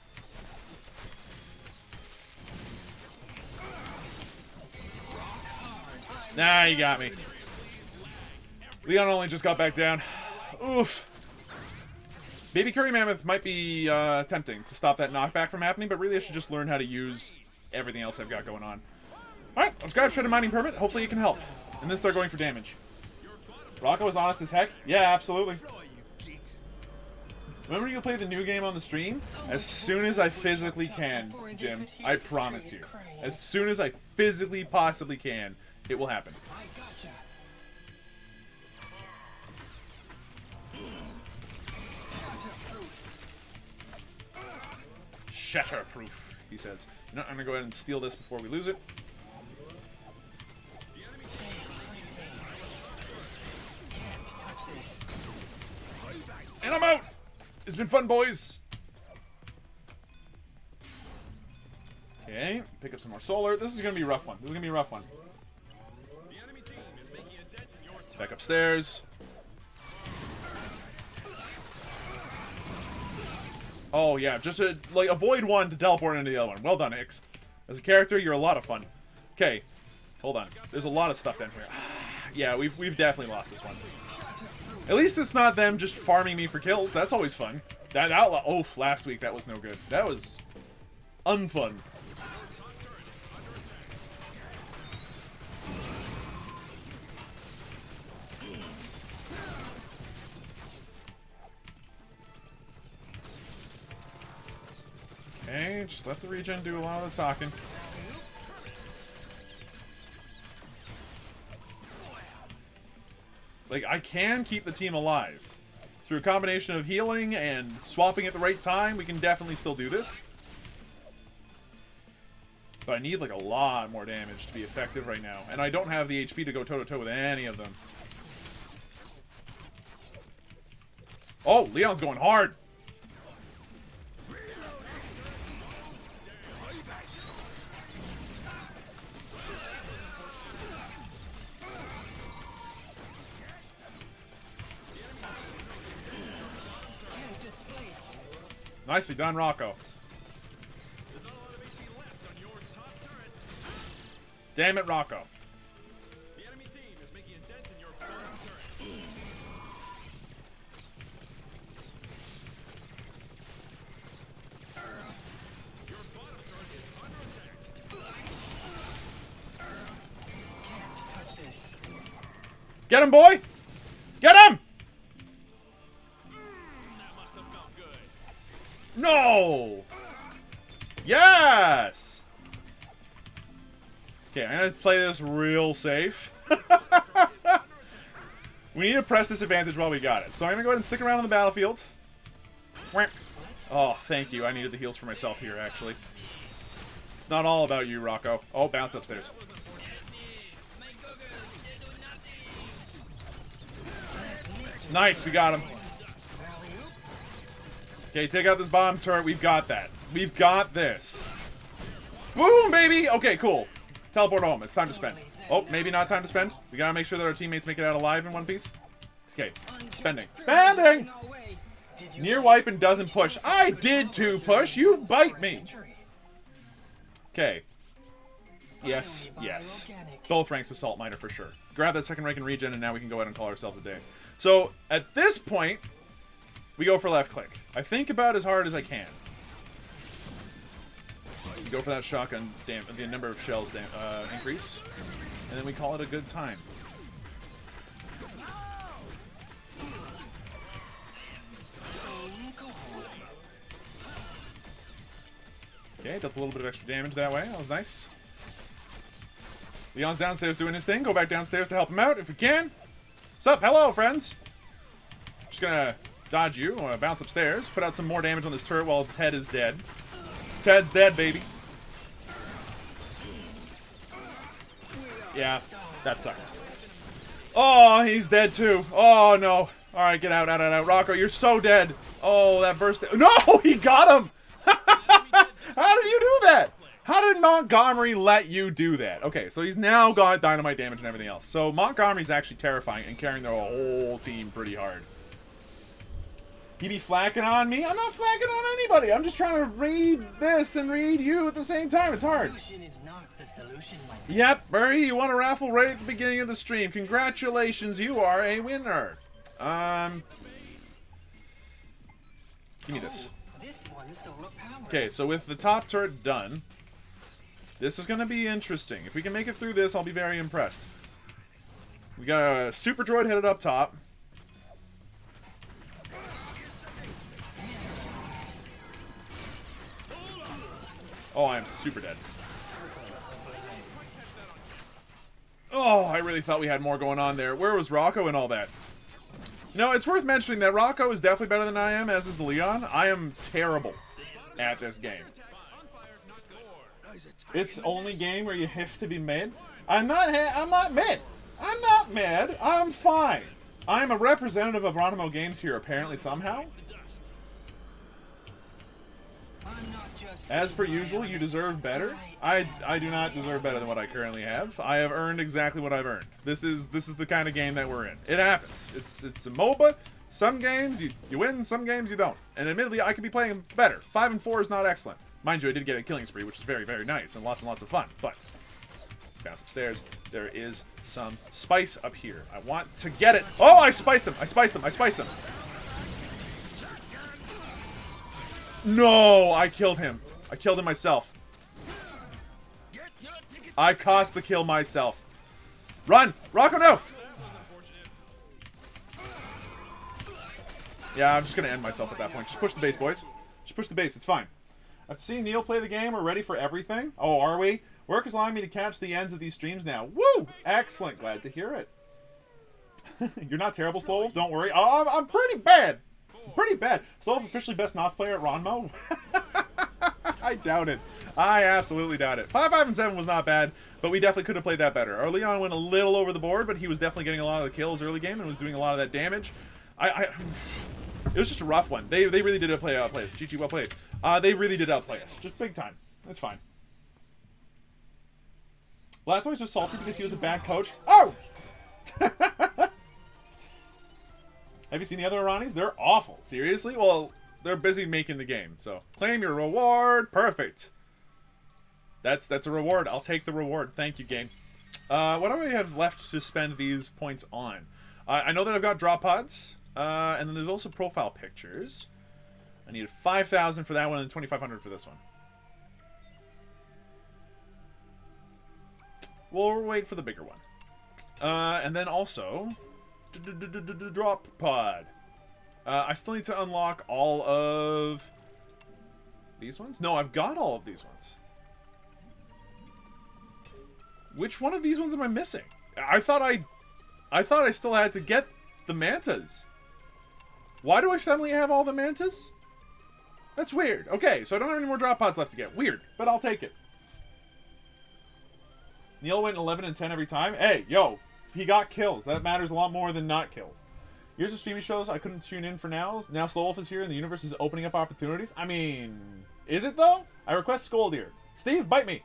Nah, you got me. Leon only just got back down. Oof. Baby Curry Mammoth might be tempting to stop that knockback from happening, but really I should just learn how to use everything else I've got going on. Alright, let's grab Shredded Mining Permit. Hopefully it can help. And then start going for damage. Rocco is honest as heck? Yeah, absolutely. Remember you'll play the new game on the stream? As soon as I physically can, Jim. I promise you. As soon as I physically possibly can, it will happen. Shatterproof, he says. You know, I'm gonna go ahead and steal this before we lose it. And I'm out! It's been fun, boys! Okay, pick up some more solar. This is gonna be a rough one. This is gonna be a rough one. Back upstairs. Oh yeah, just to like avoid one to teleport into the other one. Well done, Ix. As a character, you're a lot of fun. Okay, hold on. There's a lot of stuff down here. Yeah, we've definitely lost this one. At least it's not them just farming me for kills. That's always fun. That outlaw. Oh, last week that was no good. That was unfun. Okay, just let the regen do a lot of the talking. Like, I can keep the team alive. Through a combination of healing and swapping at the right time, we can definitely still do this. But I need, like, a lot more damage to be effective right now. And I don't have the HP to go toe-to-toe with any of them. Oh, Leon's going hard! Nicely done, Rocco. Damn it, Rocco. The enemy team is making a dent in your bottom turret. Your bottom turret is under attack. Can't touch this. Get him, boy! Get him! That must have felt good. No! Yes! Okay, I'm gonna play this real safe. We need to press this advantage while we got it. So I'm gonna go ahead and stick around on the battlefield. Oh, thank you. I needed the heals for myself here, actually. It's not all about you, Rocco. Oh, bounce upstairs. Nice, we got him. Okay, take out this bomb turret. We've got that. We've got this. Boom, baby! Okay, cool. Teleport home. It's time to spend. Oh, maybe not time to spend. We gotta make sure that our teammates make it out alive in one piece. Okay, spending. Spending! Near wipe and doesn't push. I did too push. You bite me. Okay. Yes, yes. Both ranks of Salt Miner for sure. Grab that second rank in regen, and now we can go ahead and call ourselves a day. So, at this point, we go for left click. I think about as hard as I can. We go for that shotgun, the number of shells increase, and then we call it a good time. Okay, dealt a little bit of extra damage that way. That was nice. Leon's downstairs doing his thing. Go back downstairs to help him out if we can. Sup? Hello, friends. Just gonna dodge you. Bounce upstairs. Put out some more damage on this turret while Ted is dead. Ted's dead, baby. Yeah, that sucked. Oh, he's dead too. Oh, no. All right, get out, out, out, out. Rocco, you're so dead. Oh, that burst. No, he got him. How did you do that? How did Montgomery let you do that? Okay, so he's now got dynamite damage and everything else. So Montgomery's actually terrifying and carrying their whole team pretty hard. He be flacking on me? I'm not flacking on anybody. I'm just trying to read this and read you at the same time. It's hard. Is not the solution, my friend. Yep, Murray, you won a raffle right at the beginning of the stream. Congratulations, you are a winner. Give me this. This one's solar powered. Okay, so with the top turret done, this is going to be interesting. If we can make it through this, I'll be very impressed. We got a super droid headed up top. Oh, I am super dead. Oh, I really thought we had more going on there. Where was Rocco and all that? No, it's worth mentioning that Rocco is definitely better than I am, as is the Leon. I am terrible at this game. It's the only game where you have to be mid. I'm not mid. I'm not mid. I'm fine. I'm a representative of Ronimo Games here, apparently, somehow. As per usual, you deserve better. I do not deserve better than what I currently have. I have earned exactly what I've earned. This is the kind of game that we're in. It happens. It's a MOBA. Some games you win, some games you don't. And admittedly, I could be playing better. 5 and 4 is not excellent. Mind you, I did get a killing spree, which is very, very nice and lots of fun. But bounce upstairs. There is some spice up here. I want to get it. Oh, I spiced him. I spiced him. I spiced him. No, I killed him. I killed him myself. I cost the kill myself. Run! Rocco, no! Yeah, I'm just going to end myself at that point. Just push the base, boys. Just push the base. It's fine. After seeing Neil play the game, we're ready for everything. Oh, are we? Work is allowing me to catch the ends of these streams now. Woo! Excellent. Glad to hear it. You're not terrible, Soul. Don't worry. Oh, I'm pretty bad. Pretty bad. Soul officially best NAUT player at Ronimo? I doubt it. I absolutely doubt it. 5, 5, and 7 was not bad, but we definitely could have played that better. Our Leon went a little over the board, but he was definitely getting a lot of the kills early game and was doing a lot of that damage. It was just a rough one. They really did outplay us. GG, well played. They really did outplay us. Just big time. It's fine. Latoy's just salty because he was a bad coach. Oh! Have you seen the other Iranis? They're awful. Seriously? Well, they're busy making the game. So, claim your reward. Perfect. That's a reward. I'll take the reward. Thank you, game. What do I have left to spend these points on? I know that I've got drop pods. And then there's also profile pictures. I needed 5,000 for that one and 2,500 for this one. We'll wait for the bigger one. And then also drop pod. I still need to unlock all of these ones. No, I've got all of these ones. Which one of these ones am I missing? I thought I still had to get the mantas. Why do I suddenly have all the mantas? That's weird. Okay, so I don't have any more drop pods left to get. Weird, but I'll take it. Neil went 11 and 10 every time. Hey, yo, he got kills. That matters a lot more than not kills. Here's the streaming shows I couldn't tune in for now. Now Slowwolf is here and the universe is opening up opportunities. I mean, is it though? I request Scold here. Steve, bite me.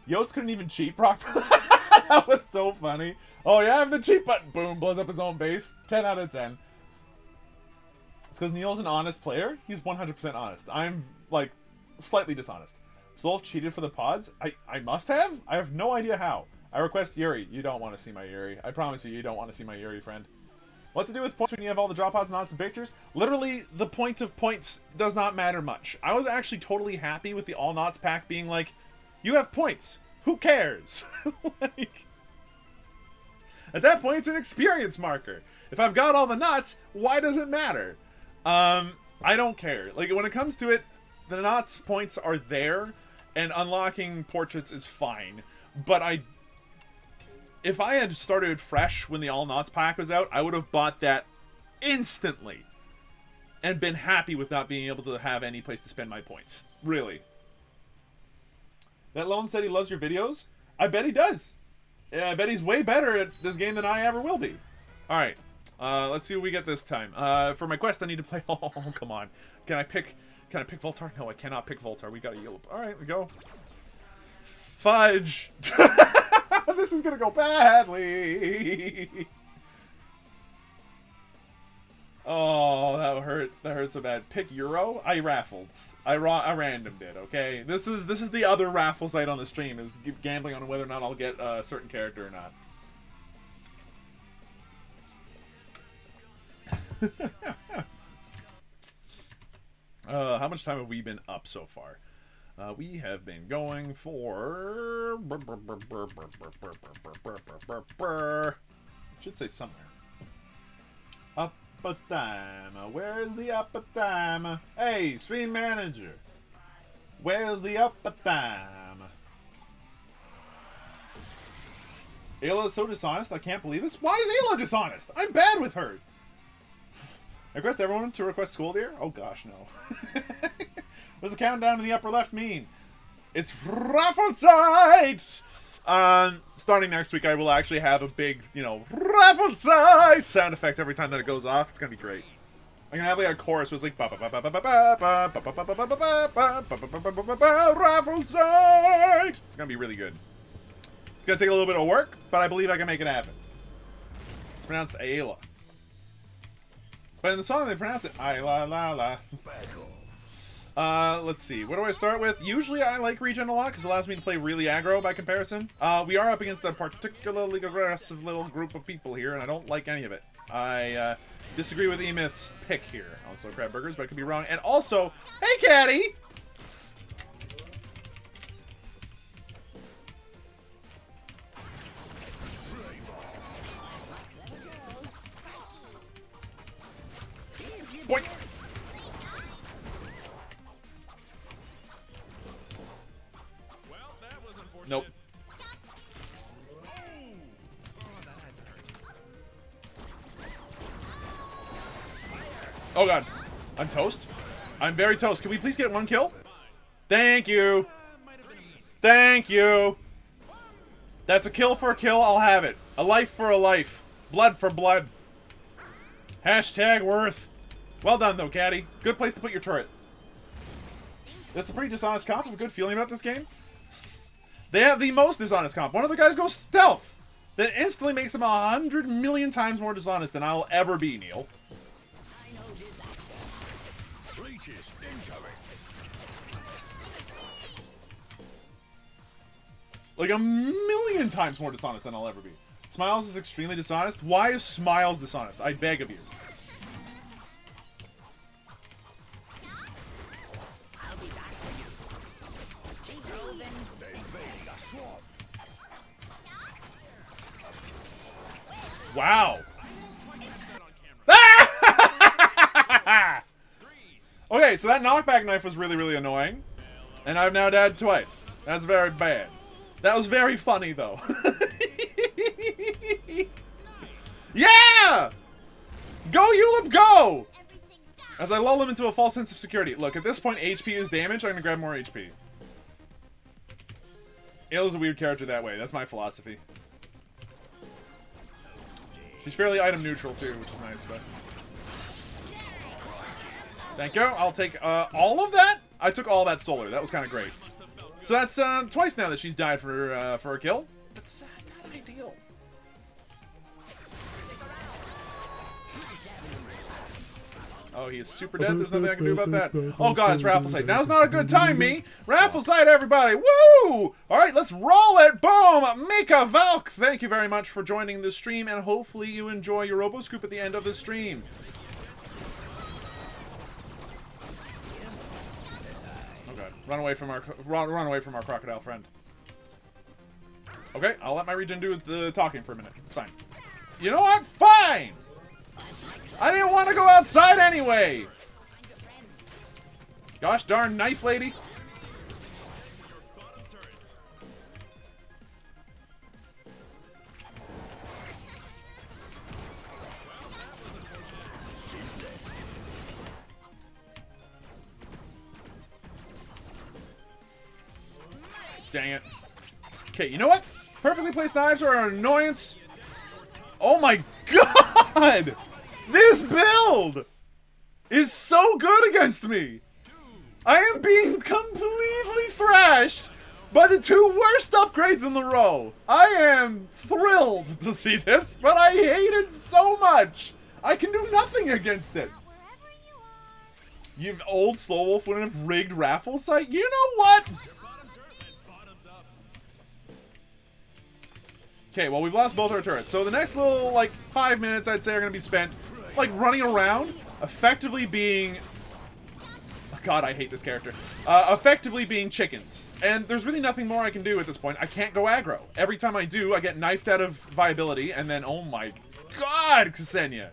Yost couldn't even cheat properly. That was so funny. Oh yeah, I have the cheat button. Boom, blows up his own base. 10 out of 10. It's because Neil's an honest player. He's 100% honest. I'm, like, slightly dishonest. Solf cheated for the pods? I must have? I have no idea how. I request Yuri. You don't want to see my Yuri. I promise you, you don't want to see my Yuri, friend. What to do with points when you have all the drop pods, NAUTs, and pictures? Literally, the point of points does not matter much. I was actually totally happy with the all NAUTs pack being like, you have points. Who cares? Like, at that point, it's an experience marker. If I've got all the NAUTs, why does it matter? I don't care. Like, when it comes to it, the NAUTs points are there, and unlocking portraits is fine. But if I had started fresh when the all NAUTs pack was out, I would have bought that instantly. And been happy with not being able to have any place to spend my points. Really. That Lone said he loves your videos? I bet he does. Yeah, I bet he's way better at this game than I ever will be. Alright. Let's see what we get this time. For my quest, I need to play... Oh, come on. Can I pick Voltar? No, I cannot pick Voltar. We gotta yield. Alright, we go. Fudge! This is gonna go badly! Oh, that hurt. That hurt so bad. Pick Euro? I raffled. I randomed it, okay? This is the other raffle site on the stream, is gambling on whether or not I'll get a certain character or not. How much time have we been up so far? We have been going for... Should say somewhere. Up a time. Where's the up a time? Hey, stream manager. Where's the up a time? Ayla's so dishonest, I can't believe this. Why is Ayla dishonest? I'm bad with her. I request everyone to request Scold here? Oh gosh, no. What does the countdown in the upper left mean? It's raffle sight! Starting next week, I will actually have a big, raffle sight sound effect every time that it goes off. It's gonna be great. I'm gonna have like a chorus where it's like raffle sight! It's gonna be really good. It's gonna take a little bit of work, but I believe I can make it happen. It's pronounced Ayla. But in the song, they pronounce it Ayla la la. Let's see. What do I start with? Usually I like regen a lot because it allows me to play really aggro by comparison. We are up against a particularly aggressive little group of people here, and I don't like any of it. I disagree with Emith's pick here. Also crab burgers, but I could be wrong. And also, hey, Caddy! Boink! Well, that was unfortunate. Nope. Oh god. I'm toast. I'm very toast. Can we please get one kill? Thank you. Thank you. That's a kill for a kill. I'll have it. A life for a life. Blood for blood. Hashtag worth. Well done, though, Caddy. Good place to put your turret. That's a pretty dishonest comp. I have a good feeling about this game. They have the most dishonest comp. One of the guys goes stealth. That instantly makes them 100 million times more dishonest than I'll ever be, Neil. Like 1,000,000 times more dishonest than I'll ever be. Smiles is extremely dishonest. Why is Smiles dishonest? I beg of you. Wow. Okay, so that knockback knife was really, really annoying. And I've now died twice. That's very bad. That was very funny, though. Yeah! Go, Ulip, go! As I lull him into a false sense of security. Look, at this point, HP is damage. I'm gonna grab more HP. Ale is a weird character that way. That's my philosophy. She's fairly item neutral, too, which is nice, but... Thank you. I'll take all of that? I took all that solar. That was kind of great. So that's twice now that she's died for a kill. That's not ideal. Oh, he is super dead. There's nothing I can do about that. Oh god, it's raffle site. Now's not a good time, me. Raffle site, everybody. Woo! All right, let's roll it. Boom. Mika Valk, thank you very much for joining the stream, and hopefully you enjoy your Robo Scoop at the end of the stream. Oh god, run away from our crocodile friend. Okay, I'll let my regen do the talking for a minute. It's fine. You know what? Fine. I didn't want to go outside anyway! Gosh darn knife lady. Dang it. Okay, you know what? Perfectly placed knives are an annoyance. Oh my god! This build is so good against me. I am being completely thrashed by the two worst upgrades in the row. I am thrilled to see this, but I hate it so much. I can do nothing against it. You old Slow Wolf wouldn't have rigged raffle site? You know what? Okay, well, we've lost both our turrets. So the next little, like, 5 minutes, I'd say, are going to be spent, like, running around, effectively being... Oh, God, I hate this character. Effectively being chickens. And there's really nothing more I can do at this point. I can't go aggro. Every time I do, I get knifed out of viability, and then, oh my God, Ksenia.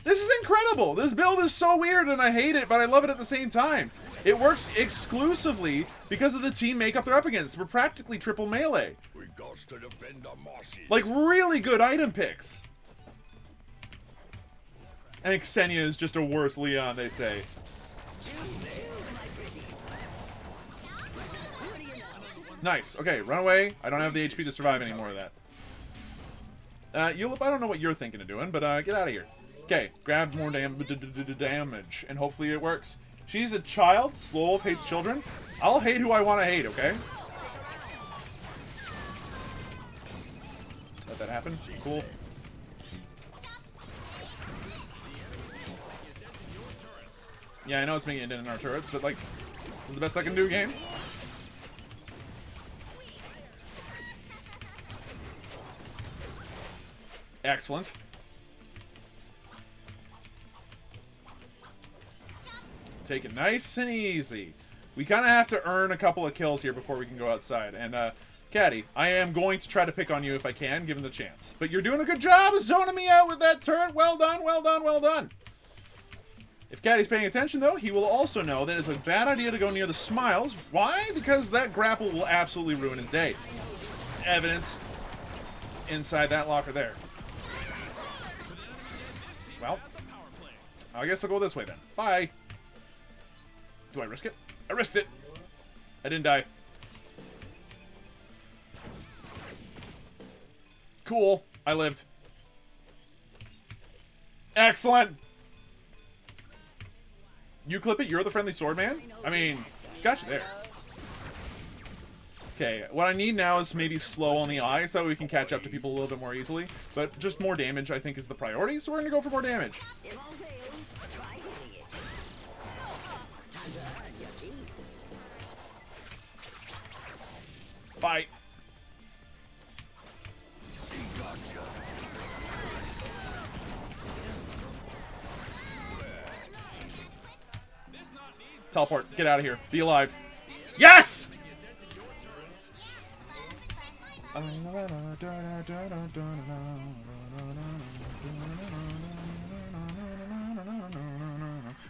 This is incredible! This build is so weird, and I hate it, but I love it at the same time. It works exclusively because of the team makeup they're up against. We're practically triple melee. We got to defend the marshes. Like, really good item picks. And Ksenia is just a worse Leon, they say. Nice. Okay, run away. I don't have the HP to survive any more of that. Ulip, I don't know what you're thinking of doing, but get out of here. Okay, grab more damage, and hopefully it works. She's a child. Slow Wolf hates children. I'll hate who I want to hate, okay? Let that happen. Cool. Yeah, I know it's making a dent in our turrets, but, like, This is the best I can do, game. Excellent. Take it nice and easy. We kind of have to earn a couple of kills here before we can go outside. And, Caddy, I am going to try to pick on you if I can, given the chance. But you're doing a good job of zoning me out with that turret. Well done, well done, well done. If Caddy's paying attention, though, he will also know that it's a bad idea to go near the smiles. Why? Because that grapple will absolutely ruin his day. Evidence inside that locker there. Well, I guess I'll go this way then. Bye. Do I risk it? I risked it. I didn't die. Cool. I lived. Excellent. You clip it. You're the friendly sword man. I mean, he's got you there. Okay, what I need now is maybe slow on the eye so that we can catch up to people a little bit more easily. But just more damage, I think, is the priority, so we're going to go for more damage. If all fails, try hitting it. Time to earn your keep. Bye. Teleport. Get out of here. Be alive. Yes!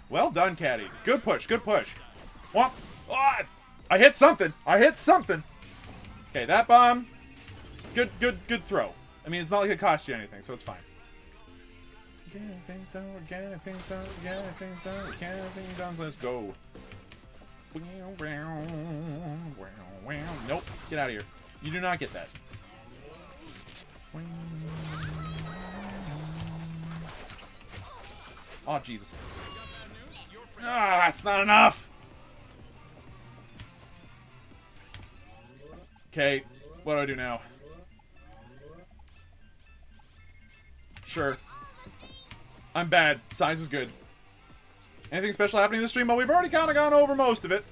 Well done, Caddy. Good push. Good push. Womp. Ah! I hit something. I hit something. Okay, that bomb. Good throw. I mean, it's not like it cost you anything, so it's fine. Get things done. Get things done. Get things done. Get things done. Let's go. Nope. Get out of here. You do not get that. Oh, Jesus. Ah, that's not enough. Okay, what do I do now? Sure. I'm bad. Size is good. Anything special happening in the stream? Well, we've already kind of gone over most of it.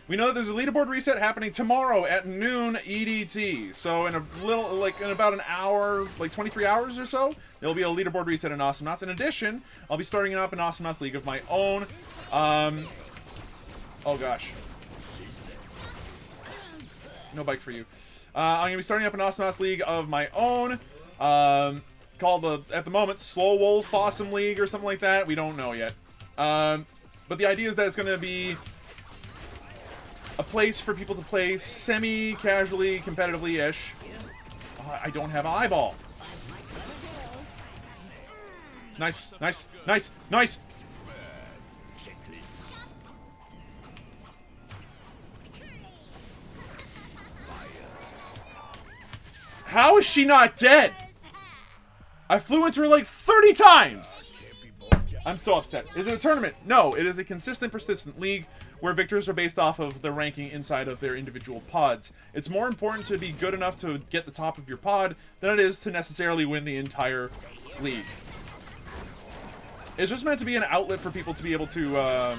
We know that there's a leaderboard reset happening tomorrow at noon EDT. So in a little, like in about an hour, like 23 hours or so, there'll be a leaderboard reset in Awesomenauts. In addition, I'll be starting up an Awesomenauts League of my own. Oh gosh. No bike for you. I'm going to be starting up an Awesomenauts League of my own. Called at the moment, Slow Wolf Awesome League or something like that. We don't know yet. But the idea is that it's going to be a place for people to play semi-casually, competitively-ish. I don't have an eyeball. Nice, nice, nice, nice. How is she not dead? I flew into her like 30 times. I'm so upset. Is it a tournament? No, it is a consistent, persistent league where victors are based off of the ranking inside of their individual pods. It's more important to be good enough to get the top of your pod than it is to necessarily win the entire league. It's just meant to be an outlet for people to be able to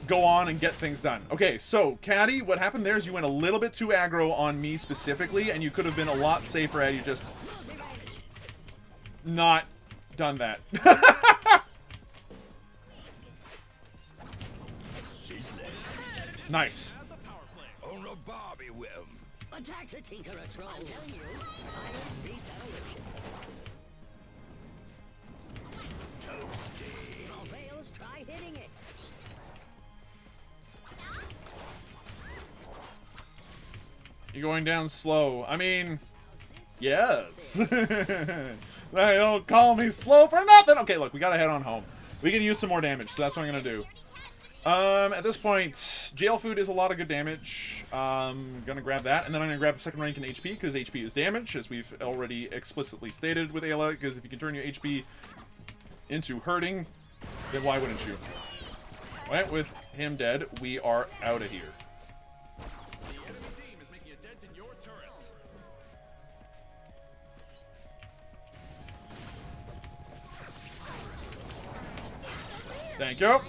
go on and get things done. Okay, so, Caddy, what happened there is you went a little bit too aggro on me specifically, and you could have been a lot safer had you just not done that. Nice. On a Barbie whim. Attack the Tinkerer Troll. I'm telling you, silence beats evolution. Toasty. If all fails, try hitting it. You're going down slow. I mean, yes. They don't call me slow for nothing. Okay, look, we gotta head on home. We can use some more damage, so that's what I'm gonna do. At this point, jail food is a lot of good damage. Gonna grab that, and then I'm gonna grab a second rank in HP, because HP is damage, as we've already explicitly stated with Ayla, because if you can turn your HP into hurting, then why wouldn't you? Right, with him dead, we are out of here. The enemy team is making a dent in your turrets. Thank you.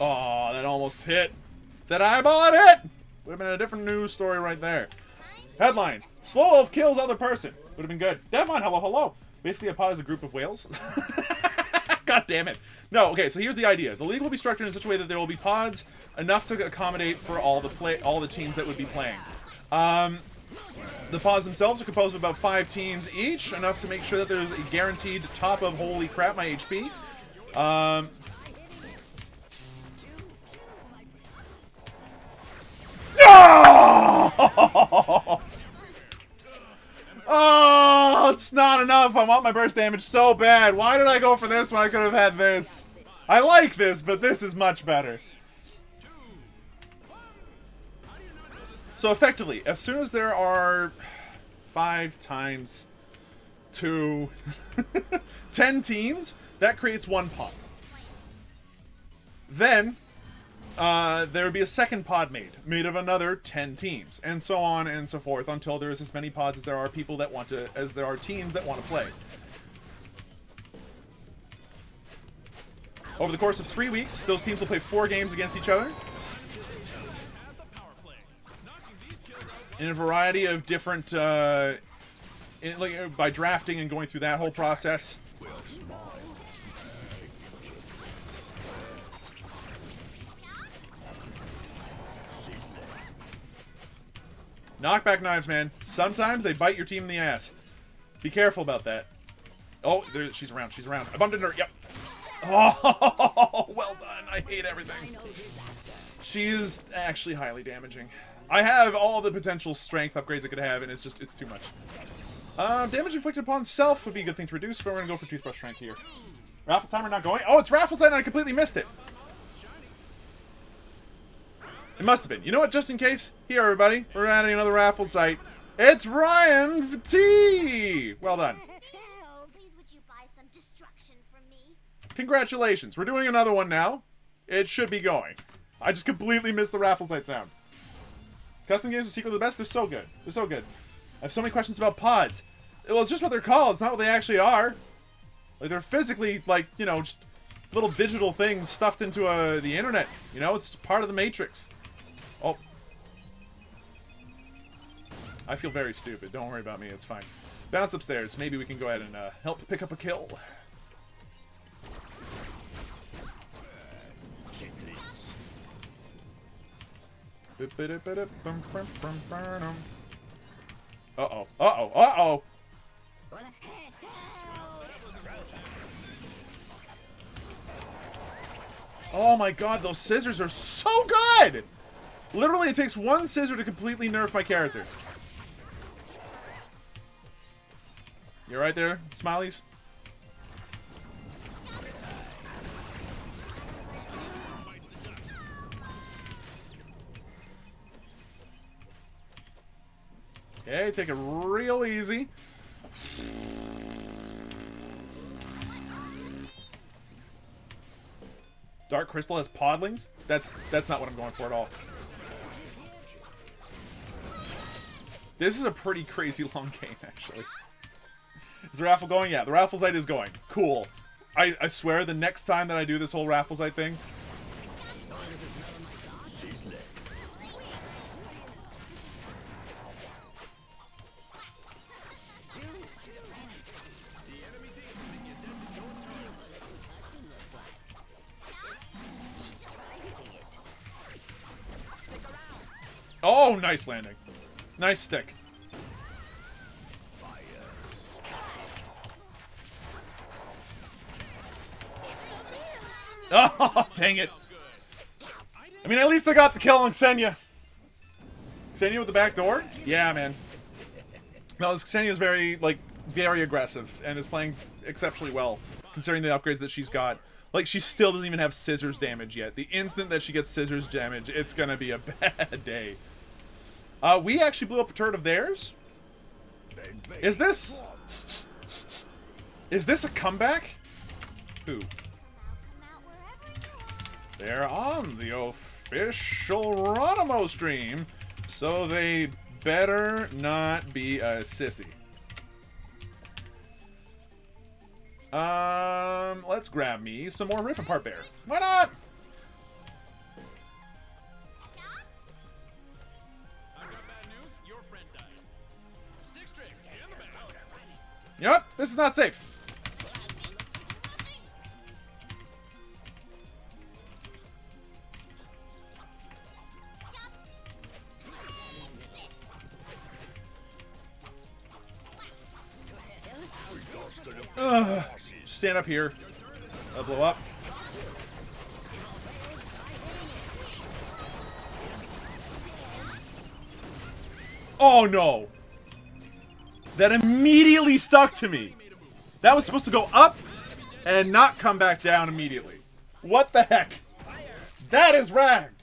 Oh, that almost hit. That eyeball hit! Would have been a different news story right there. Headline. Slow wolf kills other person. Would have been good. Devon, hello, hello. Basically, a pod is a group of whales. God damn it. No, okay, so here's the idea. The league will be structured in such a way that there will be pods enough to accommodate for all the teams that would be playing. The pods themselves are composed of about 5 teams each, enough to make sure that there's a guaranteed top of holy crap, my HP. No! Oh, it's not enough. I want my burst damage so bad. Why did I go for this when I could have had this? I like this, but this is much better. So effectively, as soon as there are 5 times 2, 10 teams, that creates 1 pod. Then there would be a second pod made of another 10 teams, and so on and so forth until there's as many pods as there are people that want to, as there are teams that want to play. Over the course of 3 weeks, those teams will play 4 games against each other in a variety of different, by drafting and going through that whole process. Knockback knives, man. Sometimes they bite your team in the ass. Be careful about that. Oh, she's around. She's around. I bumped into her. Yep. Oh, well done. I hate everything. She's actually highly damaging. I have all the potential strength upgrades I could have, and it's too much. Damage inflicted upon self would be a good thing to reduce, but we're going to go for toothbrush strength here. Raffle timer not going. Oh, it's raffle time, and I completely missed it. It must have been. You know what? Just in case, here, everybody, we're adding another raffle site. It's Ryan T. Well done. Please would you buy some destruction from me? Congratulations. We're doing another one now. It should be going. I just completely missed the raffle site sound. Custom games are secretly the best. They're so good. They're so good. I have so many questions about pods. Well, it's just what they're called. It's not what they actually are. Like, they're physically, like, you know, just little digital things stuffed into the internet. You know, it's part of the Matrix. Oh. I feel very stupid. Don't worry about me. It's fine. Bounce upstairs. Maybe we can go ahead and help pick up a kill. Uh-oh. Uh-oh. Uh-oh. Oh my god, those scissors are so good! Literally, it takes 1 scissor to completely nerf my character. You right there, Smileys? Okay, take it real easy. Dark Crystal has podlings? That's not what I'm going for at all. This is a pretty crazy long game, actually. Is the raffle going? Yeah, the raffle site is going. Cool. I swear the next time that I do this whole raffle site thing... Oh, nice landing. Nice stick. Oh, dang it. I mean, at least I got the kill on Xenia. Xenia with the back door? Yeah, man. No, Xenia is very aggressive and is playing exceptionally well, considering the upgrades that she's got. Like, she still doesn't even have scissors damage yet. The instant that she gets scissors damage, it's gonna be a bad day. We actually blew up a turret of theirs. Is this a comeback? Who? They're on the official Ronimo stream, so they better not be a sissy. Let's grab me some more Rip Apart Bear. Why not? You know what? This is not safe. Stand up here. I'll blow up. Oh no! That immediately stuck to me. That was supposed to go up and not come back down immediately. What the heck? That is ragged.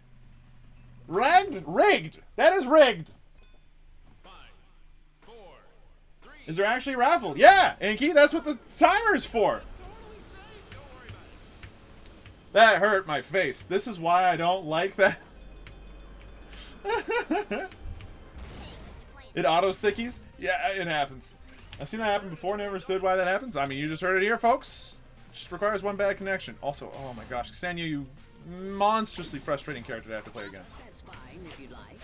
Ragged? Rigged. That is rigged. 5, 4, 3. Is there actually a raffle? Yeah, Inky, that's what the timer is for. That hurt my face. This is why I don't like that. It auto stickies? Yeah, it happens. I've seen that happen before, never understood why that happens. I mean, you just heard it here, folks. Just requires one bad connection. Also, oh my gosh, Xenia, you monstrously frustrating character to have to play against. That's fine if you'd like.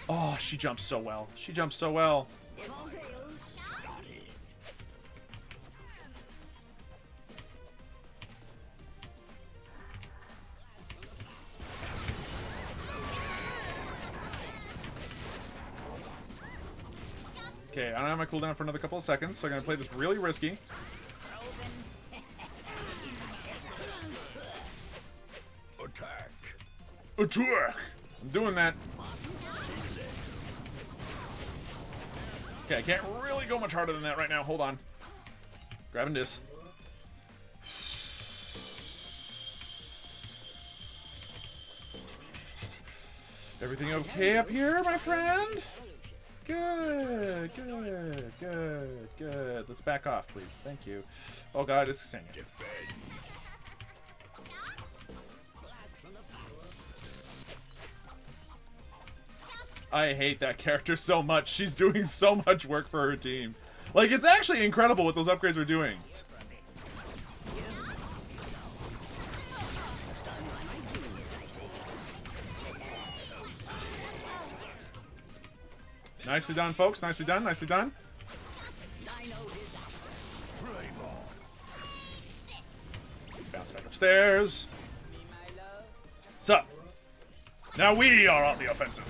Oh, she jumps so well. She jumps so well. If all fails, start it. Okay, I don't have my cooldown for another couple of seconds, so I'm gonna play this really risky. Attack. Attack! I'm doing that. Okay, I can't really go much harder than that right now. Hold on. Grabbing this. Everything okay up here, my friend? Good, good, good, good. Let's back off, please. Thank you. Oh god, it's singing. I hate that character so much. She's doing so much work for her team. Like, it's actually incredible what those upgrades are doing. Nicely done, folks. Nicely done. Nicely done. Bounce back upstairs. Sup? Now we are on the offensive.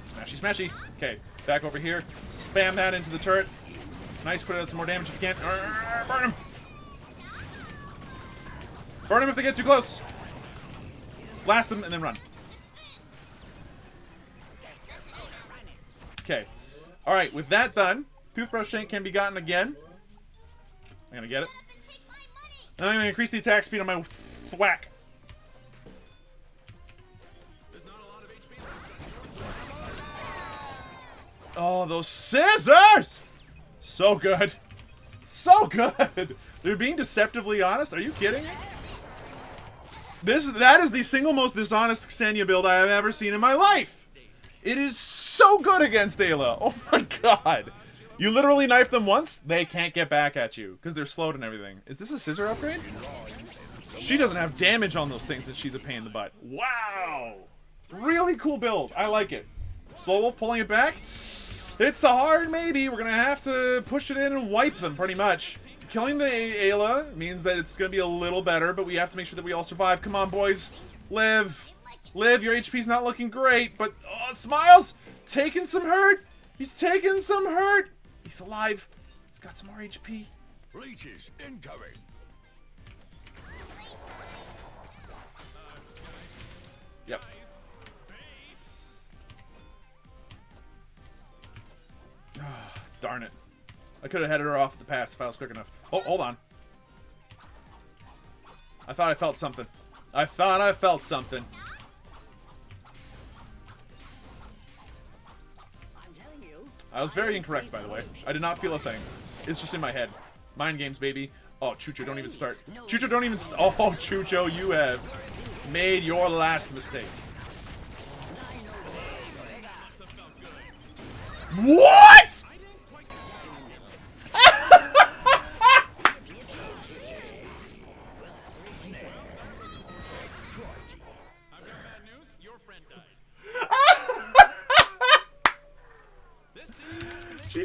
Smashy, smashy. Okay, back over here. Spam that into the turret. Nice. Put out some more damage if you can. Burn him. Burn him if they get too close. Blast them and then run. Okay. Alright, with that done, Toothbrush Shank can be gotten again. I'm gonna get it. And I'm gonna increase the attack speed on my thwack. Oh, those scissors! So good. So good! They're being deceptively honest? Are you kidding me? That is the single most dishonest Xenia build I have ever seen in my life. It is so good against Ayla. Oh my god. You literally knife them once, they can't get back at you because they're slowed and everything. Is this a scissor upgrade? She doesn't have damage on those things and she's a pain in the butt. Wow. Really cool build. I like it. Slow Wolf pulling it back. It's a hard maybe. We're going to have to push it in and wipe them pretty much. Killing the Ayla means that it's going to be a little better, but we have to make sure that we all survive. Come on, boys. Live. Live, your HP's not looking great, but Smiles taking some hurt. He's taking some hurt. He's alive. He's got some more HP. Leeches incoming. Yep. Darn it. I could have headed her off at the pass if I was quick enough. Oh, hold on. I thought I felt something. I thought I felt something. I was very incorrect, by the way. I did not feel a thing. It's just in my head. Mind games, baby. Oh, Chucho, don't even start. Chucho, don't even oh, Chucho, you have made your last mistake. What?!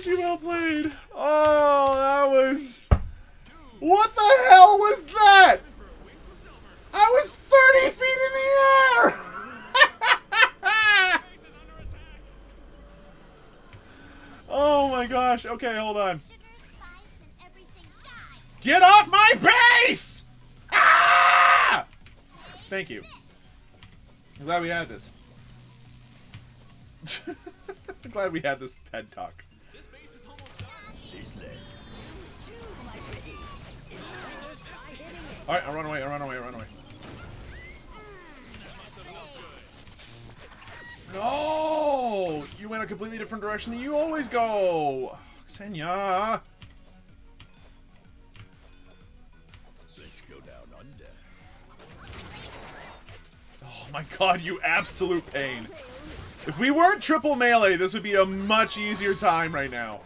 GG, well played. Oh, that was... What the hell was that? I was 30 feet in the air! Oh my gosh. Okay, hold on. Get off my base! Ah! Thank you. I'm glad we had this. I'm glad we had this TED Talk. This base is almost done. Alright, I'll run away, I'll run away, I'll run away. No! You went a completely different direction than you always go! Xenia! Let's go down under. Oh my god, you absolute pain. If we weren't triple melee, this would be a much easier time right now.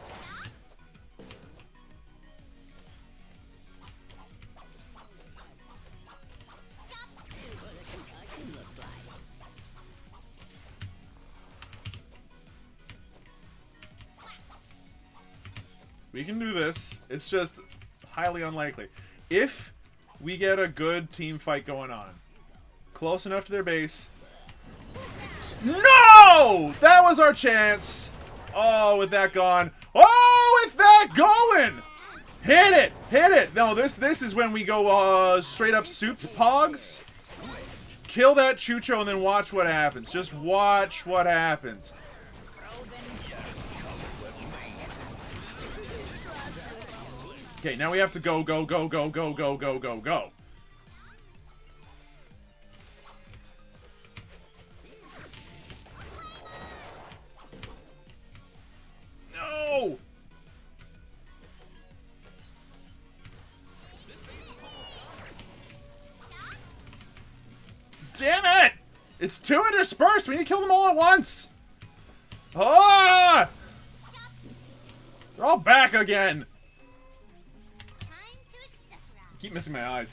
We can do this. It's just highly unlikely. If we get a good team fight going on, close enough to their base. No! That was our chance. Oh, with that gone. Oh, with that going! Hit it! Hit it! No, this is when we go straight up soup pogs. Kill that Chucho and then watch what happens. Just watch what happens. Okay, now we have to go, go, go, go, go, go, go, go, go. No! Damn it! It's too interspersed! We need to kill them all at once! Ah! They're all back again! Keep missing my eyes.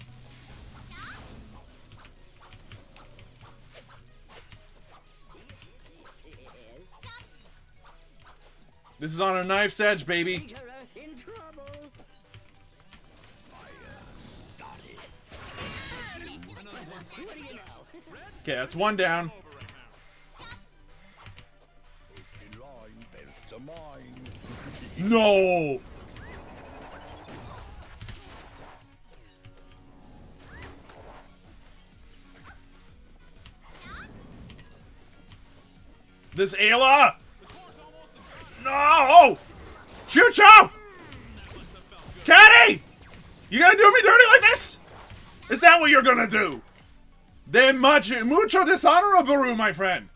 This is on a knife's edge, baby. In trouble. What do you know? Okay, that's one down. In line, belts are mine. No! This Ayla! No! Chucho! Caddy! You gonna do me dirty like this? Is that what you're gonna do? De mucho dishonorable, my friend.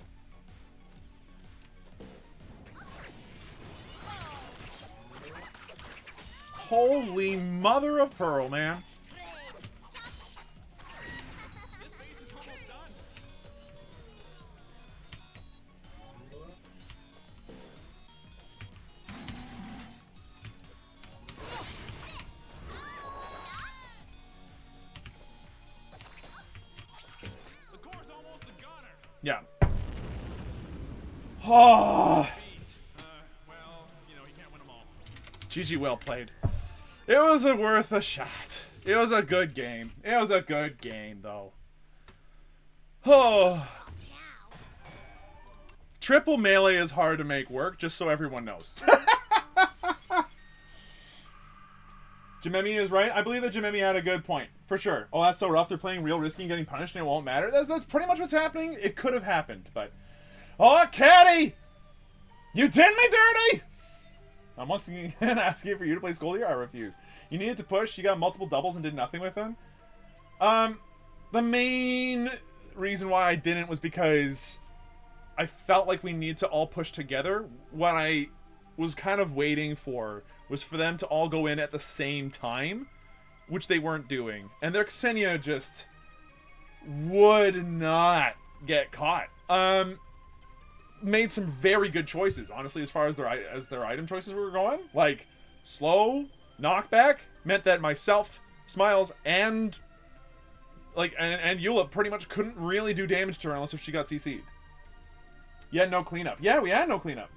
Holy mother of pearl, man. This base is almost done. The core's almost a gunner. Yeah. Oh. Well, you know, he can't win them all. GG, well played. It was worth a shot. It was a good game. It was a good game, though. Oh. Triple melee is hard to make work, just so everyone knows. Jimemi is right. I believe that Jimemi had a good point. For sure. Oh, that's so rough. They're playing real risky and getting punished and it won't matter. That's pretty much what's happening. It could have happened, but... Oh, Caddy! You did me dirty! I'm once again asking for you to play Scoldier. I refuse. You needed to push. You got multiple doubles and did nothing with them. The main reason why I didn't was because I felt like we need to all push together. What I was kind of waiting for was for them to all go in at the same time, which they weren't doing. And their Xenia just would not get caught. Made some very good choices, honestly, as far as their item choices were going. Like, slow, knockback, meant that myself, Smiles, and Eula pretty much couldn't really do damage to her unless if she got CC'd. You had no cleanup. Yeah, we had no cleanup.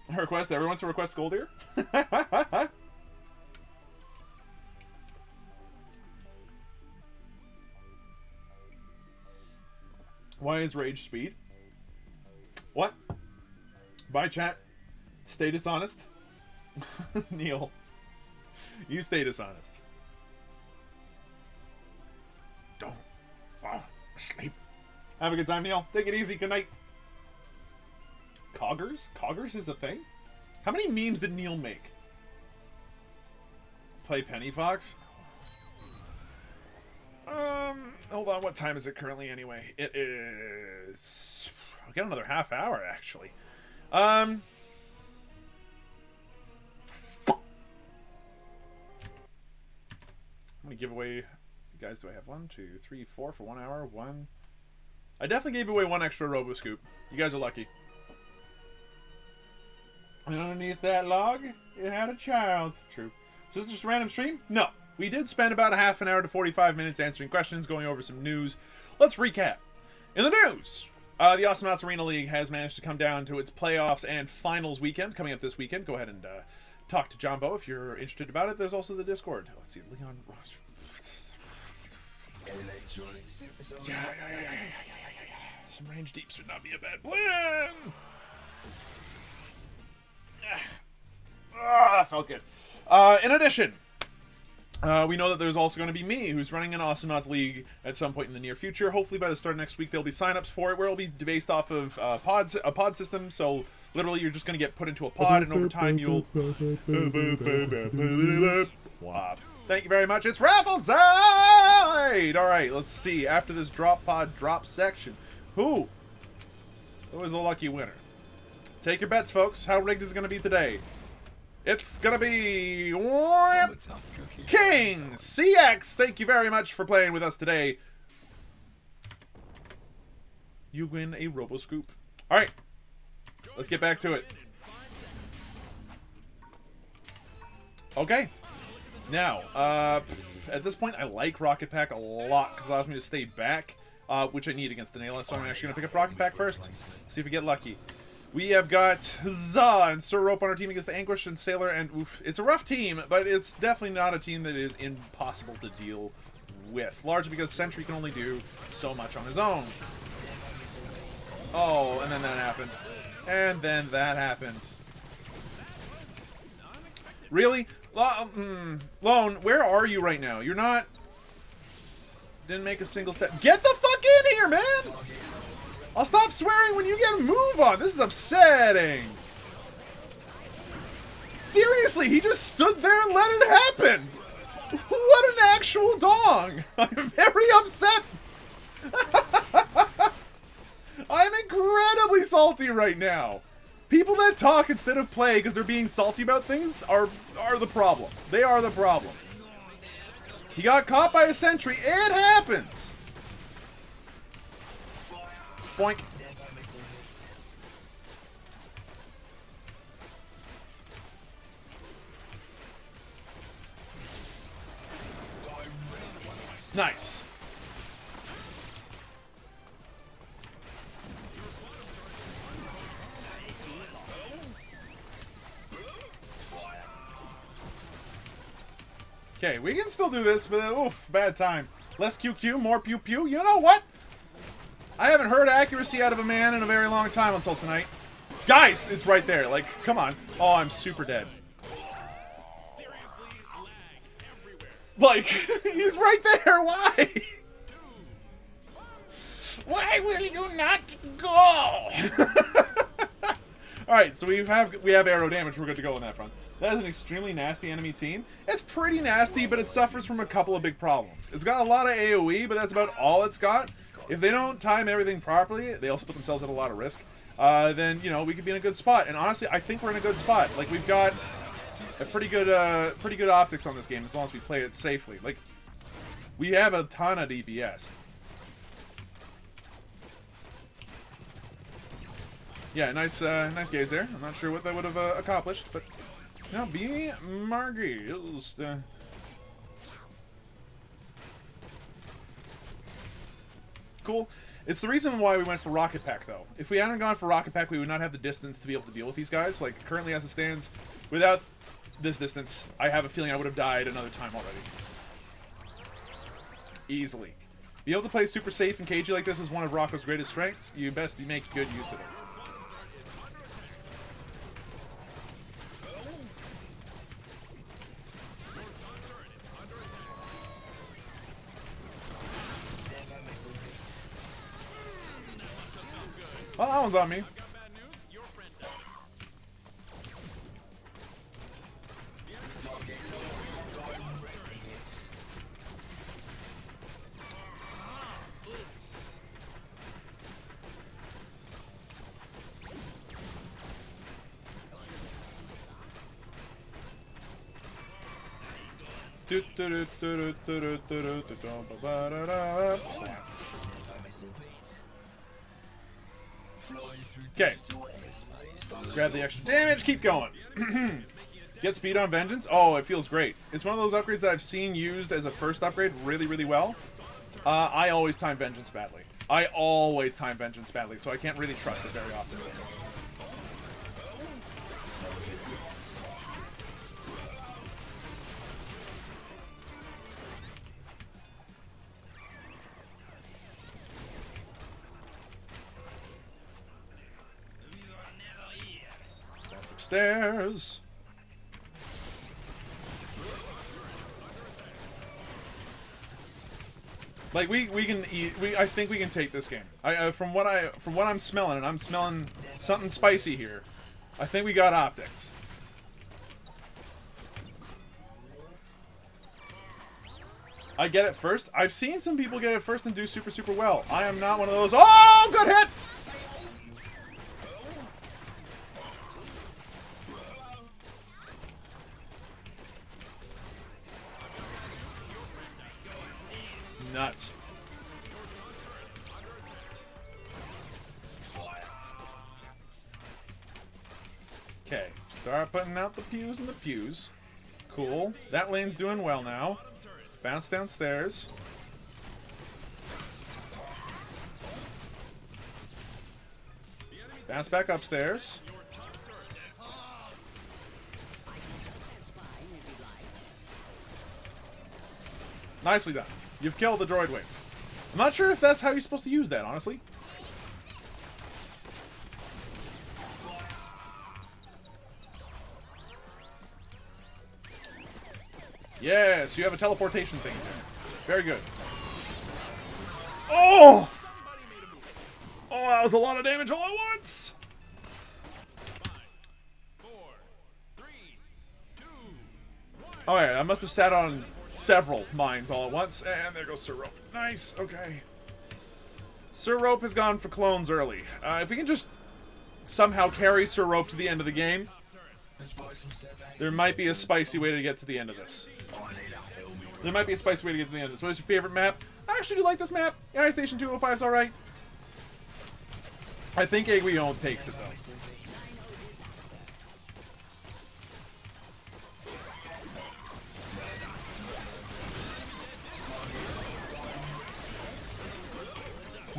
Request everyone to request Skoldir? Why is rage speed? What? Bye, chat. Stay dishonest. Neil. You stay dishonest. Don't fall asleep. Have a good time, Neil. Take it easy. Good night. Coggers? Coggers is a thing? How many memes did Neil make? Play Penny Fox? Hold on. What time is it currently anyway? It is... I'll get another half hour, actually. I'm gonna give away... Guys, do I have 1, 2, 3, 4 for 1 hour? 1... I definitely gave away 1 extra RoboScoop. You guys are lucky. And underneath that log, it had a child. True. So is this just a random stream? No. We did spend about a half an hour to 45 minutes answering questions, going over some news. Let's recap. In the news, the Awesomenauts Arena League has managed to come down to its playoffs and finals weekend, coming up this weekend. Go ahead and talk to Jumbo if you're interested about it. There's also the Discord. Let's see, Leon... Yeah. Some range deeps would not be a bad plan. Felt good. In addition, we know that there's also going to be me, who's running an Awesomenauts League at some point in the near future. Hopefully by the start of next week, there'll be signups for it, where it'll be based off of a pod system. So literally, you're just going to get put into a pod, and over time, you'll... Thank you very much. It's Raffleside! Alright, let's see. After this drop pod drop section, who is the lucky winner? Take your bets, folks. How rigged is it going to be today? It's going to be... King CX! Thank you very much for playing with us today. You win a RoboScoop. Alright, let's get back to it. Okay. Now, at this point, I like Rocket Pack a lot because it allows me to stay back, which I need against Daniela. So I'm actually going to pick up Rocket Pack first. See if we get lucky. We have got Za and Sir Rope on our team against the Anguish and Sailor, and oof, it's a rough team, but it's definitely not a team that is impossible to deal with. Largely because Sentry can only do so much on his own. Oh, and then that happened. And then that happened. Really? Lone, where are you right now? You're not... Didn't make a single step. Get the fuck in here, man! I'll stop swearing when you get a move on. This is upsetting. Seriously, he just stood there and let it happen. What an actual dong. I'm very upset. I'm incredibly salty right now. People that talk instead of play because they're being salty about things are the problem. They are the problem. He got caught by a sentry. It happens. Boink. Nice. Okay, we can still do this, but oof, bad time. Less QQ, more pew pew. You know what? I haven't heard accuracy out of a man in a very long time until tonight. Guys, it's right there. Like, come on. Oh, I'm super dead. Seriously, lag everywhere. Like, he's right there. Why? Why will you not go? Alright, so we have arrow damage. We're good to go on that front. That is an extremely nasty enemy team. It's pretty nasty, but it suffers from a couple of big problems. It's got a lot of AoE, but that's about all it's got. If they don't time everything properly, they also put themselves at a lot of risk, then, you know, we could be in a good spot. And honestly, I think we're in a good spot. Like, we've got a pretty good optics on this game as long as we play it safely. Like, we have a ton of DPS. Yeah, nice gaze there. I'm not sure what that would have accomplished, but... Now, be Margie. Cool. It's the reason why we went for Rocket Pack, though. If we hadn't gone for Rocket Pack, we would not have the distance to be able to deal with these guys. Like, currently as it stands, without this distance, I have a feeling I would have died another time already. Easily. Be able to play super safe and cagey like this is one of Rocco's greatest strengths. You best make good use of it. Well, that one's on me. Okay. Grab the extra damage, keep going. Get speed on Vengeance. Oh, it feels great. It's one of those upgrades that I've seen used as a first upgrade really, really well. I always time Vengeance badly. So I can't really trust it very often. That's upstairs. Like we can eat. I think we can take this game. From what I'm smelling, and I'm smelling something spicy here. I think we got optics. I get it first. I've seen some people get it first and do super, super well. I am not one of those. Oh, good hit! Nuts. Okay, start putting out the pews and the pews. Cool. That lane's doing well now. Bounce downstairs. Bounce back upstairs. Nicely done. You've killed the droid wave. I'm not sure if that's how you're supposed to use that, honestly. Yes, you have a teleportation thing there. Very good. Oh! Oh, that was a lot of damage all at once! 5, 4, 3, 2, 1. Alright, I must have sat on several mines all at once. And there goes Sir Rope. Nice, okay. Sir Rope has gone for clones early. If we can just somehow carry Sir Rope to the end of the game, there might be a spicy way to get to the end of this. There might be a spicy way to get to the end of this. What is your favorite map? I actually do like this map. Air Station 205 is alright. I think Aguillon takes it, though.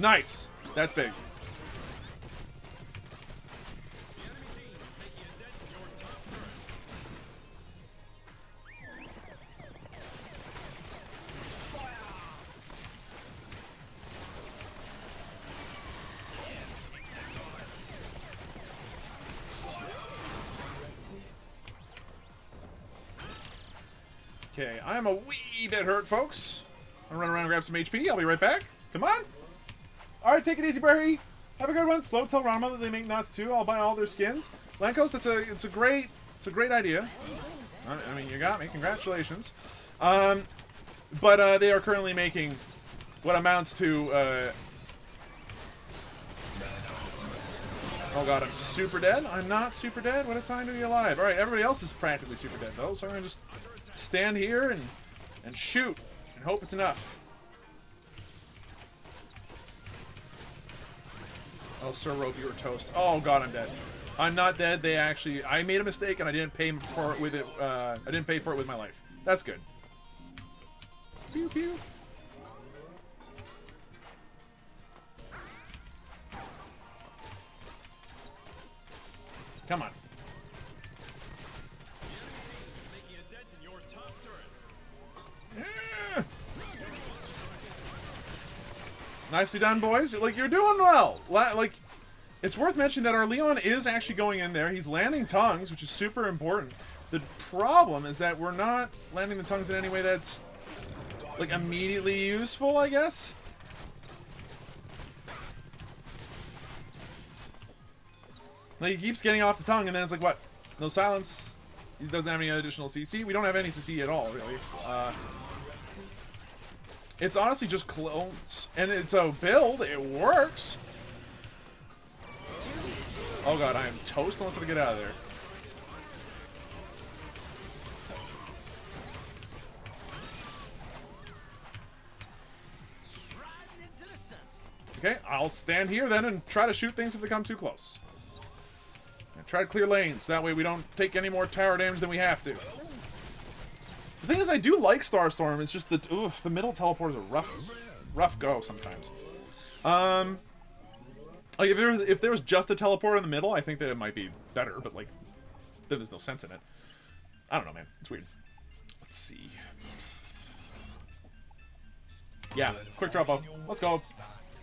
Nice! That's big. Okay, I'm a wee bit hurt, folks. I'm gonna run around and grab some HP. I'll be right back. Come on! Alright, take it easy, Barry. Have a good one. Slow tell Ronimo that they make NAUTs too. I'll buy all their skins. Lankos, it's a great idea. I mean, you got me. Congratulations. But they are currently making what amounts to oh god, I'm super dead? I'm not super dead? What a time to be alive. Alright, everybody else is practically super dead though, so I'm gonna just stand here and shoot and hope it's enough. Oh, Sir Rope, you were toast. Oh god, I'm dead. I'm not dead. I made a mistake and I didn't pay for it with it. I didn't pay for it with my life. That's good. Pew pew. Come on. Making a dent in your top turret. Yeah. Nicely done, boys. Like, you're doing well. Like, it's worth mentioning that our Leon is actually going in there. He's landing tongues, which is super important. The problem is that we're not landing the tongues in any way that's, like, immediately useful, I guess. Like, he keeps getting off the tongue, and then it's like, what? No silence. He doesn't have any additional CC. We don't have any CC at all, really. It's honestly just clones. And it's a build. It works. Oh god, I am toast unless I get out of there. Okay, I'll stand here then and try to shoot things if they come too close. And try to clear lanes. That way we don't take any more tower damage than we have to. The thing is, I do like Starstorm. It's just that, oof, the middle teleport is a rough go sometimes. Like, if there was just a teleport in the middle, I think that it might be better, but, like, then there's no sense in it. I don't know, man. It's weird. Let's see. Yeah, quick drop off. Let's go.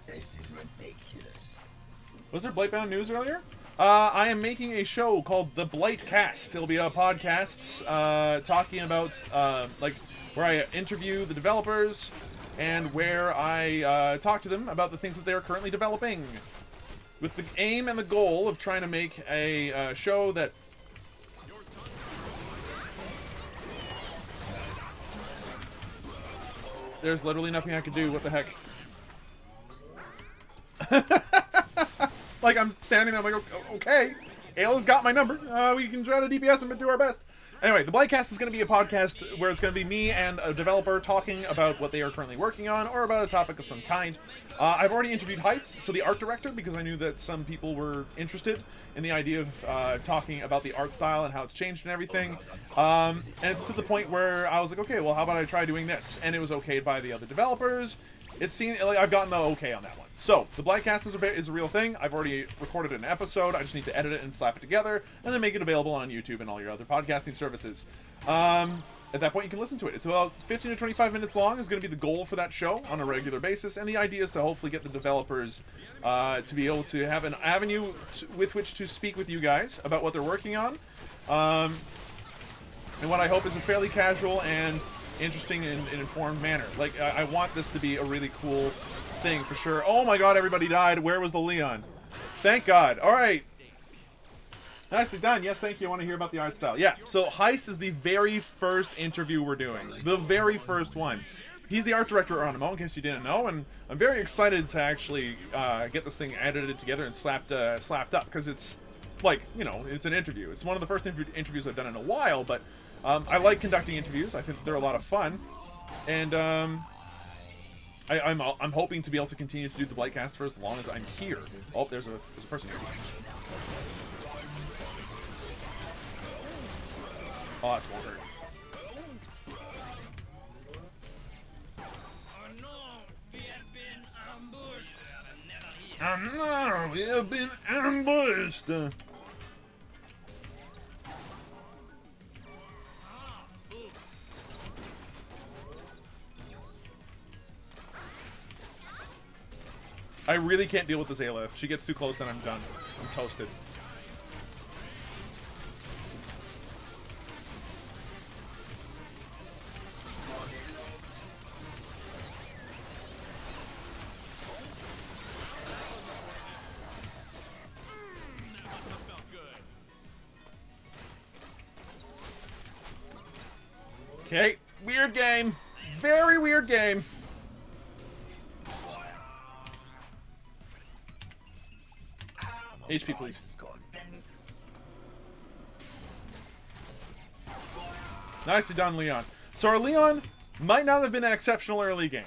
This is ridiculous. Was there Blightbound news earlier? I am making a show called The Blightcast. It'll be a podcast talking about, like, where I interview the developers and where I talk to them about the things that they are currently developing. With the aim and the goal of trying to make a show that... There's literally nothing I can do. What the heck? Like, I'm standing there, I'm like, okay, Ayla's got my number. We can try to DPS him and do our best. Anyway, the Blightcast is going to be a podcast where it's going to be me and a developer talking about what they are currently working on or about a topic of some kind. I've already interviewed Heiss, so the art director, because I knew that some people were interested in the idea of talking about the art style and how it's changed and everything. And it's to the point where I was like, okay, well, how about I try doing this? And it was okayed by the other developers. It seemed like I've gotten the okay on that one. So, the Blightcast is a real thing. I've already recorded an episode. I just need to edit it and slap it together, and then make it available on YouTube and all your other podcasting services. At that point, you can listen to it. It's about 15 to 25 minutes long is going to be the goal for that show on a regular basis, and the idea is to hopefully get the developers to be able to have an avenue with which to speak with you guys about what they're working on. And what I hope is a fairly casual and interesting and informed manner. Like, I want this to be a really cool thing for sure. Oh my god, everybody died. Where was the Leon? Thank god. Alright. Nicely done. Yes, thank you. I want to hear about the art style. Yeah, so Heiss is the very first interview we're doing. The very first one. He's the art director at Ronimo, in case you didn't know, and I'm very excited to actually get this thing edited together and slapped up, because it's, like, you know, it's an interview. It's one of the first interviews I've done in a while, but I like conducting interviews. I think they're a lot of fun, and I'm hoping to be able to continue to do the Blightcast for as long as I'm here. Oh, there's a person here. Oh, that's won't hurt. Oh no, we have been ambushed. I really can't deal with this Ayla. If she gets too close, then I'm done. I'm toasted. Okay, weird game. Very weird game. HP, please. Nicely done, Leon. So our Leon might not have been an exceptional early game,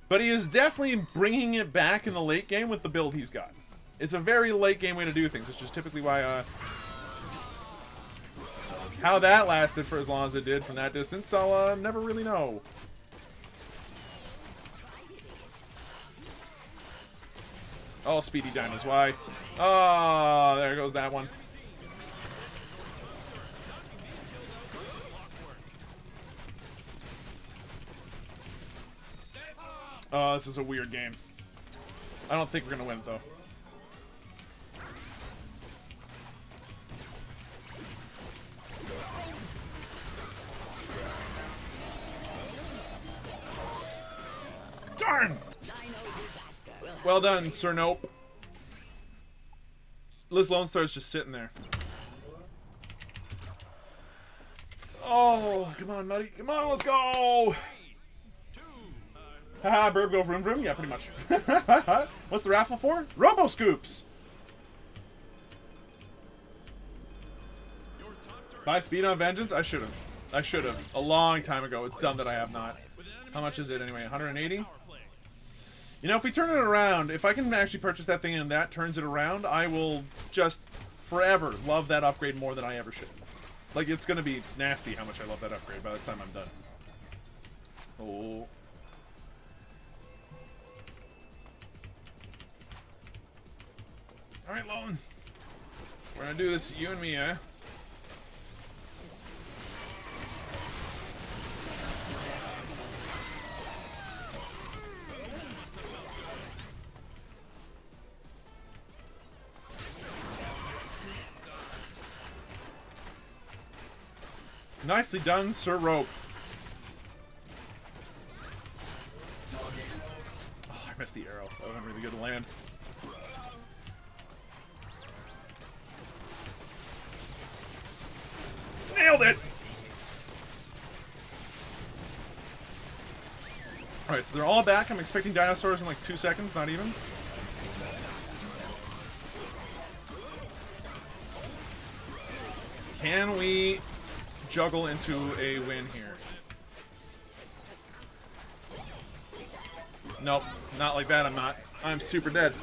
but he is definitely bringing it back in the late game with the build he's got. It's a very late game way to do things, which is typically why, how that lasted for as long as it did from that distance, I'll never really know. Oh, Speedy Dine is why. Oh, there goes that one. Oh, this is a weird game. I don't think we're gonna win it, though. Darn! Well done, Sir Nope. Liz Lone Star's just sitting there. Oh, come on, Muddy. Come on, let's go! Haha, Burb go vroom vroom? Yeah, pretty much. What's the raffle for? Robo Scoops! Buy Speed on Vengeance? I should've. I should've. A long time ago. It's dumb that I have not. How much is it anyway? 180? You know, if we turn it around, if I can actually purchase that thing and that turns it around, I will just forever love that upgrade more than I ever should. Like, it's gonna be nasty how much I love that upgrade by the time I'm done. Oh. Alright, Lone. We're gonna do this, you and me, eh? Nicely done, Sir Rope. Oh, I missed the arrow. That would have been really good to land. Nailed it! Alright, so they're all back. I'm expecting dinosaurs in like 2 seconds, not even. Can we juggle into a win here? Nope, not like that. I'm super dead.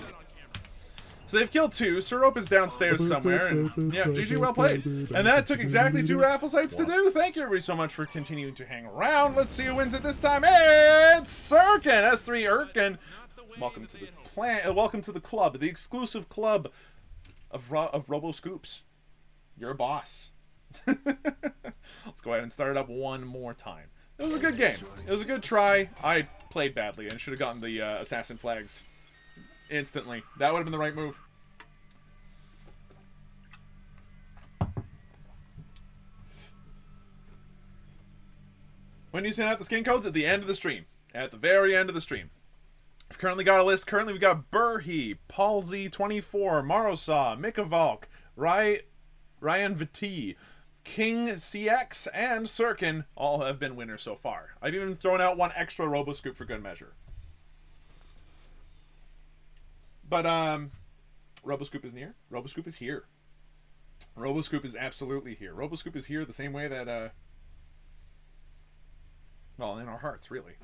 So they've killed 2. Sir Rope is downstairs somewhere, and yeah, GG, well played. And that took exactly 2 raffle sites to do. Thank you everybody so much for continuing to hang around. Let's see who wins it this time. It's Sirkin, S3 Urkin. Welcome to the welcome to the club, the exclusive club of Robo Scoops. You're a boss. Let's go ahead and start it up one more time. It was a good game. It was a good try. I played badly and should have gotten the assassin flags instantly. That would have been the right move. When do you send out the skin codes? At the end of the stream. At the very end of the stream. I've currently got a list. Currently, we've got Burhi, Palsy24, Marosaw, Mikavalk, Ryan Viti, King CX, and Sirkin all have been winners so far. I've even thrown out one extra Roboscoop for good measure. But, Roboscoop is near. Roboscoop is here. Roboscoop is absolutely here. Roboscoop is here the same way that, well, in our hearts, really.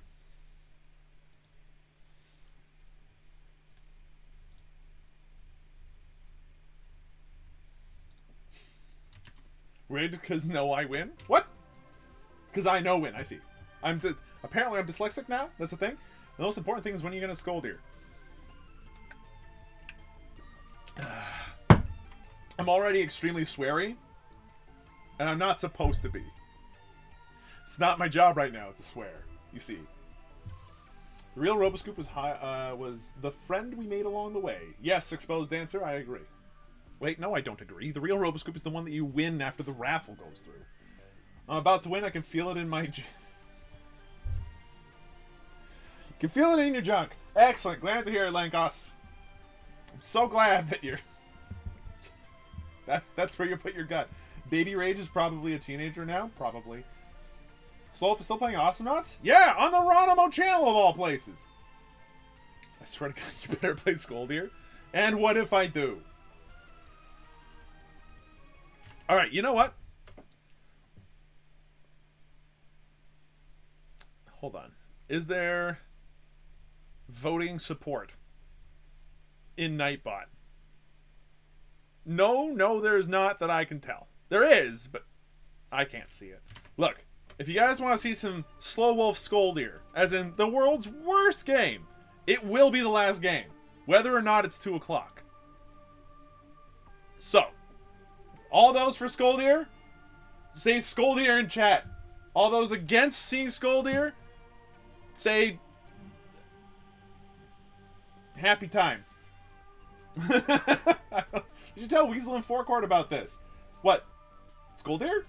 Rigged because no I win? What? Because I know win, I see. Apparently I'm dyslexic now? That's the thing? The most important thing is when you're going to scold here. I'm already extremely sweary. And I'm not supposed to be. It's not my job right now to swear, you see. The real Roboscoop was the friend we made along the way. Yes, Exposed Dancer, I agree. Wait, no, I don't agree. The real Roboscoop is the one that you win after the raffle goes through. I'm about to win. I can feel it in my... You can feel it in your junk. Excellent. Glad to hear it, Lankos. I'm so glad that you're... That's where you put your gut. Baby Rage is probably a teenager now. Probably. Still playing Awesomenauts? Yeah, on the Ronimo channel of all places. I swear to God, you better play Scoldier. And what if I do? Alright, you know what? Hold on. Is there voting in Nightbot? No, there's not that I can tell. There is, but I can't see it. Look, if you guys want to see some Slow Wolf Scoldier, as in the world's worst game, it will be the last game, whether or not it's 2 o'clock. So, all those for Scoldier, say Scoldier in chat. All those against seeing Scoldier, say Happy time. You should tell Weasel and Forecourt about this. What? Skull Deer?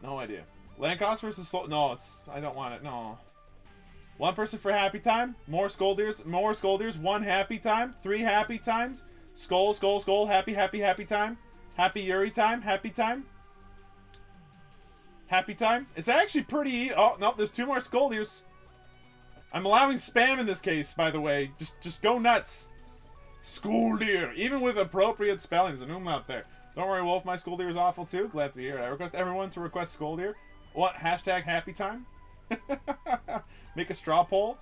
No idea. Lancos versus Soul... No, it's... I don't want it. No. One person for happy time. More Skull Deers. More Skull Deers. One happy time. 3 happy times. Skull, skull, skull. Happy, happy, happy time. Happy Yuri time. Happy time. Happy time. It's actually pretty... Oh, no. There's 2 more Skull Deers. I'm allowing spam in this case, by the way. Just go nuts. Skull Deer. Even with appropriate spelling. There's an umlaut there. Don't worry, Wolf. My Skull Deer is awful, too. Glad to hear it. I request everyone to request Skull Deer. What? Hashtag happy time? Make a straw poll?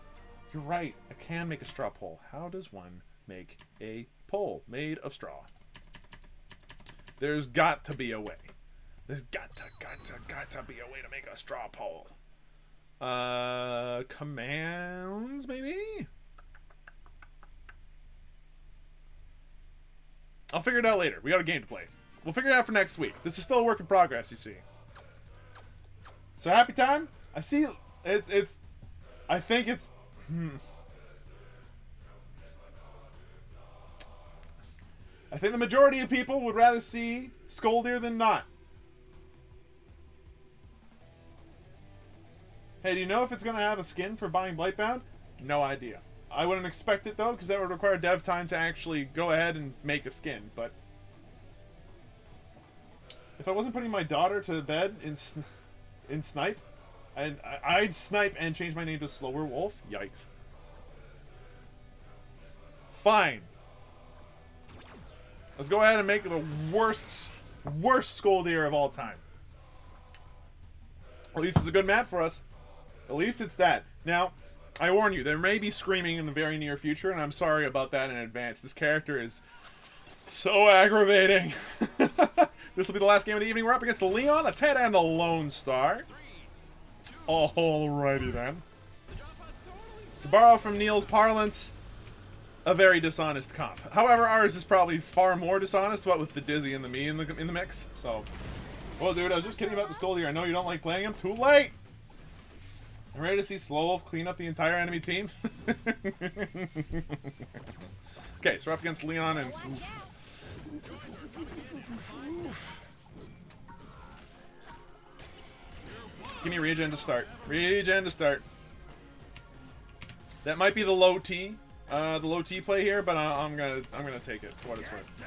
You're right. I can make a straw poll. How does one make a poll made of straw? There's got to be a way. There's got to be a way to make a straw poll. Commands, maybe? I'll figure it out later. We got a game to play. We'll figure it out for next week. This is still a work in progress, you see. So happy time? I see it's I think it's I think the majority of people would rather see Skull Deer than not. Hey, do you know if it's going to have a skin for buying Blightbound? No idea. I wouldn't expect it, though, because that would require dev time to actually go ahead and make a skin, but... If I wasn't putting my daughter to bed in Snipe, and I'd Snipe and change my name to Slower Wolf? Yikes. Fine. Let's go ahead and make the worst Skull Deer of all time. At least it's a good map for us. At least it's that. Now, I warn you, there may be screaming in the very near future, and I'm sorry about that in advance. This character is so aggravating. This will be the last game of the evening. We're up against the Leon, a Ted, and the Lone Star. Alrighty then. To borrow from Neil's parlance, a very dishonest comp. However, ours is probably far more dishonest, what with the Dizzy and the me in the mix. So, well, dude, I was just kidding about the Skull Deer. I know you don't like playing him. Too late. I'm ready to see Slow Wolf clean up the entire enemy team. Okay, so we're up against Leon and... Give me regen to start. Regen to start. That might be the low T play here, but I'm gonna take it for what it's worth.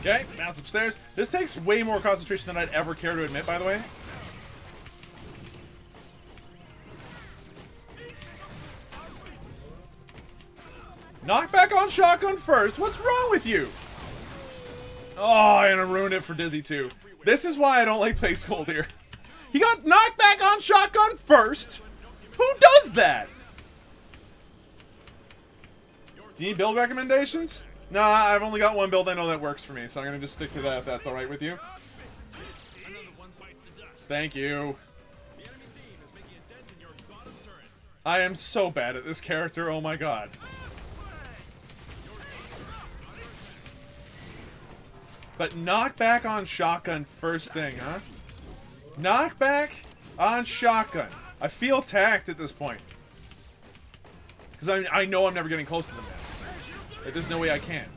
Okay, bounce upstairs. This takes way more concentration than I'd ever care to admit, by the way. Knockback on shotgun first. What's wrong with you? Oh, and I ruined it for Dizzy too. This is why I don't like play Skull Deer. He got knockback on shotgun first. Who does that? Do you need build recommendations? Nah, I've only got one build I know that works for me, so I'm gonna just stick to that if that's alright with you. Thank you. I am so bad at this character, oh my god. But knockback on shotgun first thing, huh? Knockback on shotgun. I feel attacked at this point. Because I know I'm never getting close to them now. Like, there's no way I can.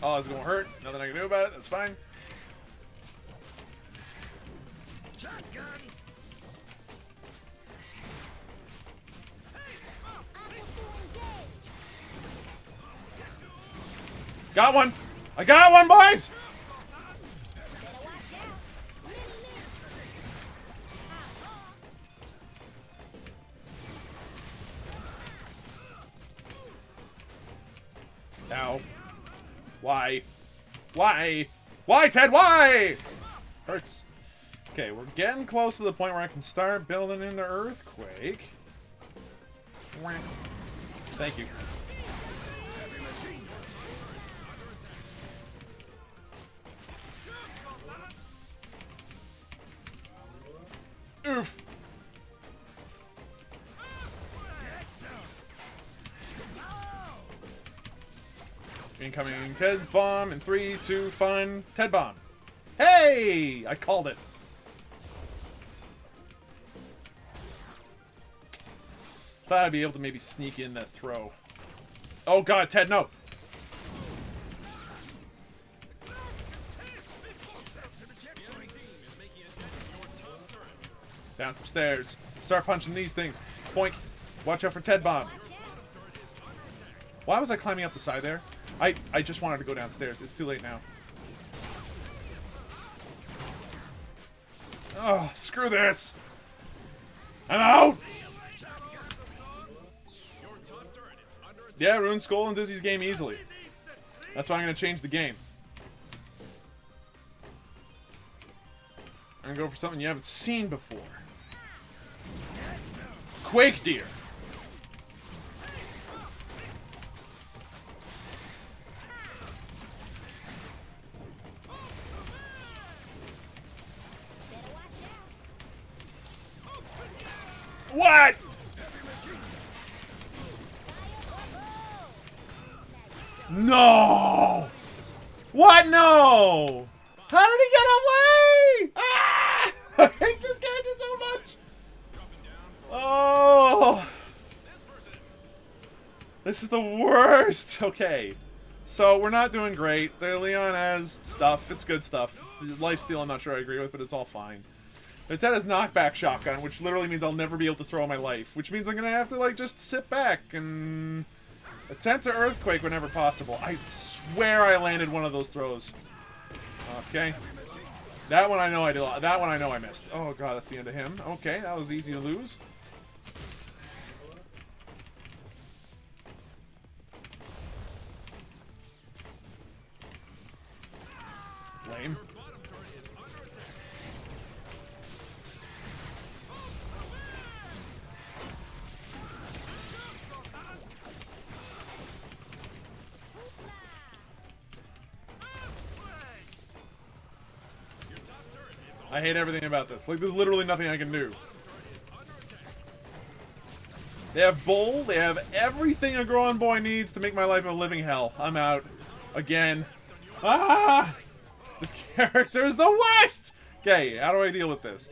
Oh, it's gonna hurt. Nothing I can do about it. That's fine. Got one. I got one, boys. Ow. Why? Why? Why, Ted? Why? Hurts. Okay, we're getting close to the point where I can start building into Earthquake. Thank you. Oof. Incoming Ted Bomb in 3, 2, fun. Ted Bomb. Hey! I called it. Thought I'd be able to maybe sneak in that throw. Oh god, Ted, no! Down some stairs. Start punching these things. Boink. Watch out for Ted Bomb. Why was I climbing up the side there? I just wanted to go downstairs. It's too late now. Oh, screw this. I'm out! Yeah, ruined Skull and Dizzy's game easily. That's why I'm going to change the game. I'm going to go for something you haven't seen before. Quake Deer. What? No! What? No! How did he get away? Ah! I hate this character so much. Oh! This is the worst. Okay. So, we're not doing great. The Leon has stuff. It's good stuff. Lifesteal I'm not sure I agree with, but it's all fine. But Ted has knockback shotgun, which literally means I'll never be able to throw my life. Which means I'm going to have to, like, just sit back and attempt to Earthquake whenever possible. I swear I landed one of those throws. Okay. That one I know I did. That one I know I missed. Oh, God, that's the end of him. Okay, that was easy to lose. Lame. I hate everything about this. Like, there's literally nothing I can do. They have Bull. They have everything a growing boy needs to make my life a living hell. I'm out. Again. Ah! This character is the worst! Okay, how do I deal with this?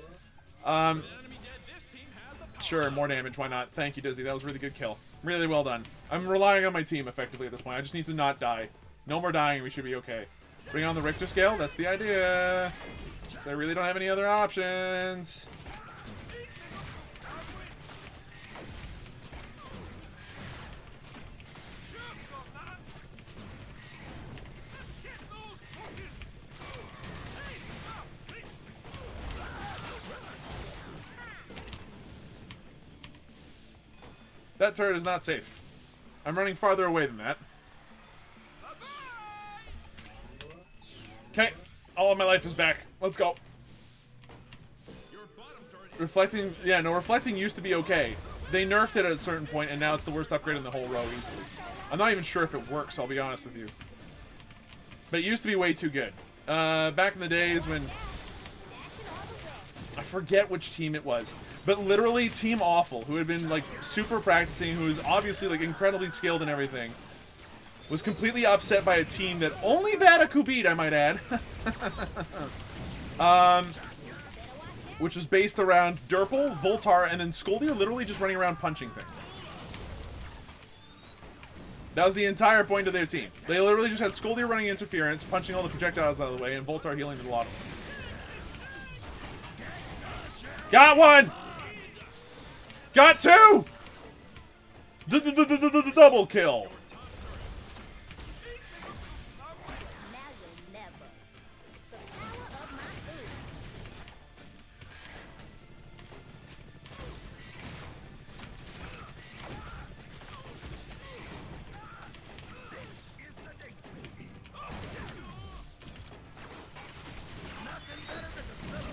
Sure, more damage. Why not? Thank you, Dizzy. That was a really good kill. Really well done. I'm relying on my team, effectively, at this point. I just need to not die. No more dying. We should be okay. Bring on the Richter scale. That's the idea. So I really don't have any other options. That turret is not safe. I'm running farther away than that. Okay. All of my life is back. Let's go. Reflecting, yeah, no, reflecting used to be okay. They nerfed it at a certain point, and now it's the worst upgrade in the whole row easily. I'm not even sure if it works, I'll be honest with you. But it used to be way too good. Back in the days when... I forget which team it was. But literally, Team Awful, who had been, like, super practicing, who was obviously, like, incredibly skilled and everything, was completely upset by a team that only Vatiku beat, I might add. Which was based around Durple, Voltar, and then Skoldir literally just running around punching things. That was the entire point of their team. They literally just had Skoldir running interference, punching all the projectiles out of the way, and Voltar healing to the lot of them. Got one! Got two! Double kill!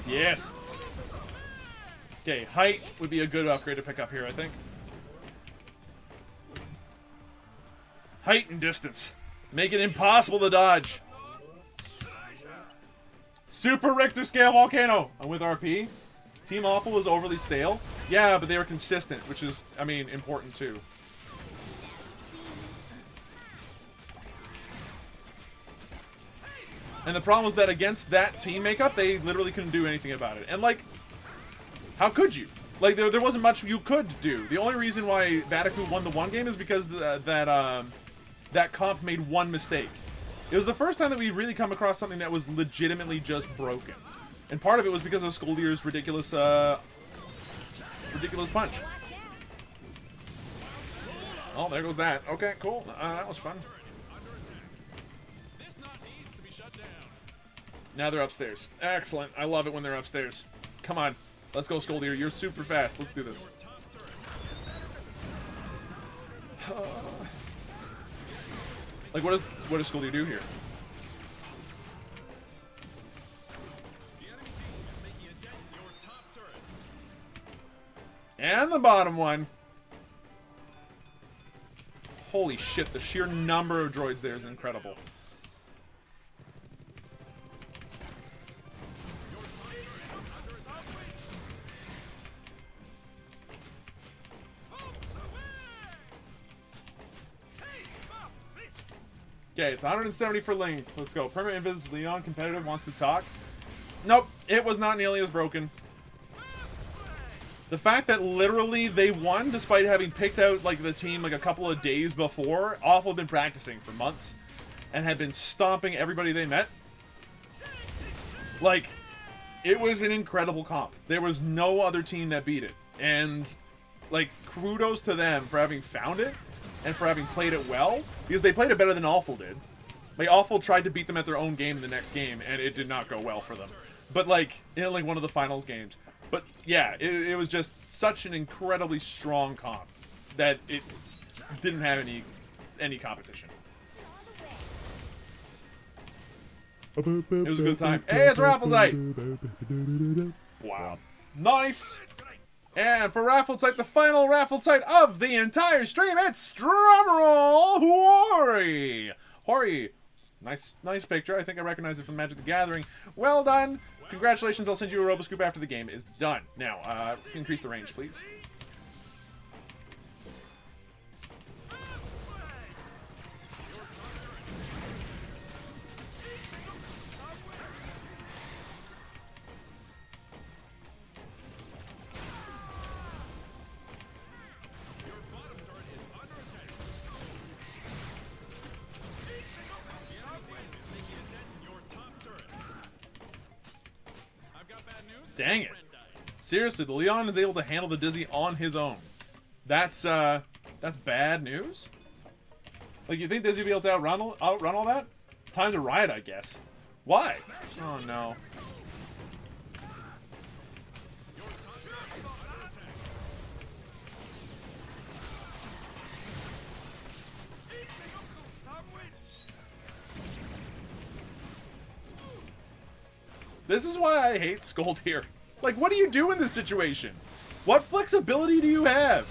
Yes. Okay, height would be a good upgrade to pick up here, I think. Height and distance. Make it impossible to dodge. Super Richter scale volcano. I'm with RP. Team Awful was overly stale. Yeah, but they were consistent, which is, I mean, important too. And the problem was that against that team makeup, they literally couldn't do anything about it. And, like, how could you? Like, there wasn't much you could do. The only reason why Vatiku won the one game is because that comp made one mistake. It was the first time that we really come across something that was legitimately just broken. And part of it was because of Skoldier's ridiculous punch. Oh, there goes that. Okay, cool. That was fun. Now they're upstairs. Excellent. I love it when they're upstairs. Come on. Let's go, Skoldier. You're super fast. Let's do this. Like, what does Skoldier do here? And the bottom one. Holy shit, the sheer number of droids there is incredible. Okay, it's 170 for length. Let's go. Permanent Invis Leon competitive wants to talk. Nope, it was not nearly as broken. The fact that literally they won despite having picked out like the team like a couple of days before. Awful had been practicing for months and had been stomping everybody they met. Like, it was an incredible comp. There was no other team that beat it. And like, kudos to them for having found it and for having played it well, because they played it better than Awful did. Like, Awful tried to beat them at their own game in the next game, and it did not go well for them. But like, in like one of the finals games. But yeah, it was just such an incredibly strong comp that it didn't have any competition. It was a good time. Hey, it's Raffle Night! Wow. Nice! And for Raffle Tight, the final Raffle Tight of the entire stream, it's drumroll Hori! Hori, nice picture. I think I recognize it from Magic the Gathering. Well done. Congratulations, I'll send you a Roboscoop after the game is done. Now, increase the range, please. Dang it. Seriously, the Leon is able to handle the Dizzy on his own. That's bad news? Like, you think Dizzy will be able to outrun all that? Time to riot, I guess. Why? Oh, no. This is why I hate Scold here. Like, what do you do in this situation? What flexibility do you have?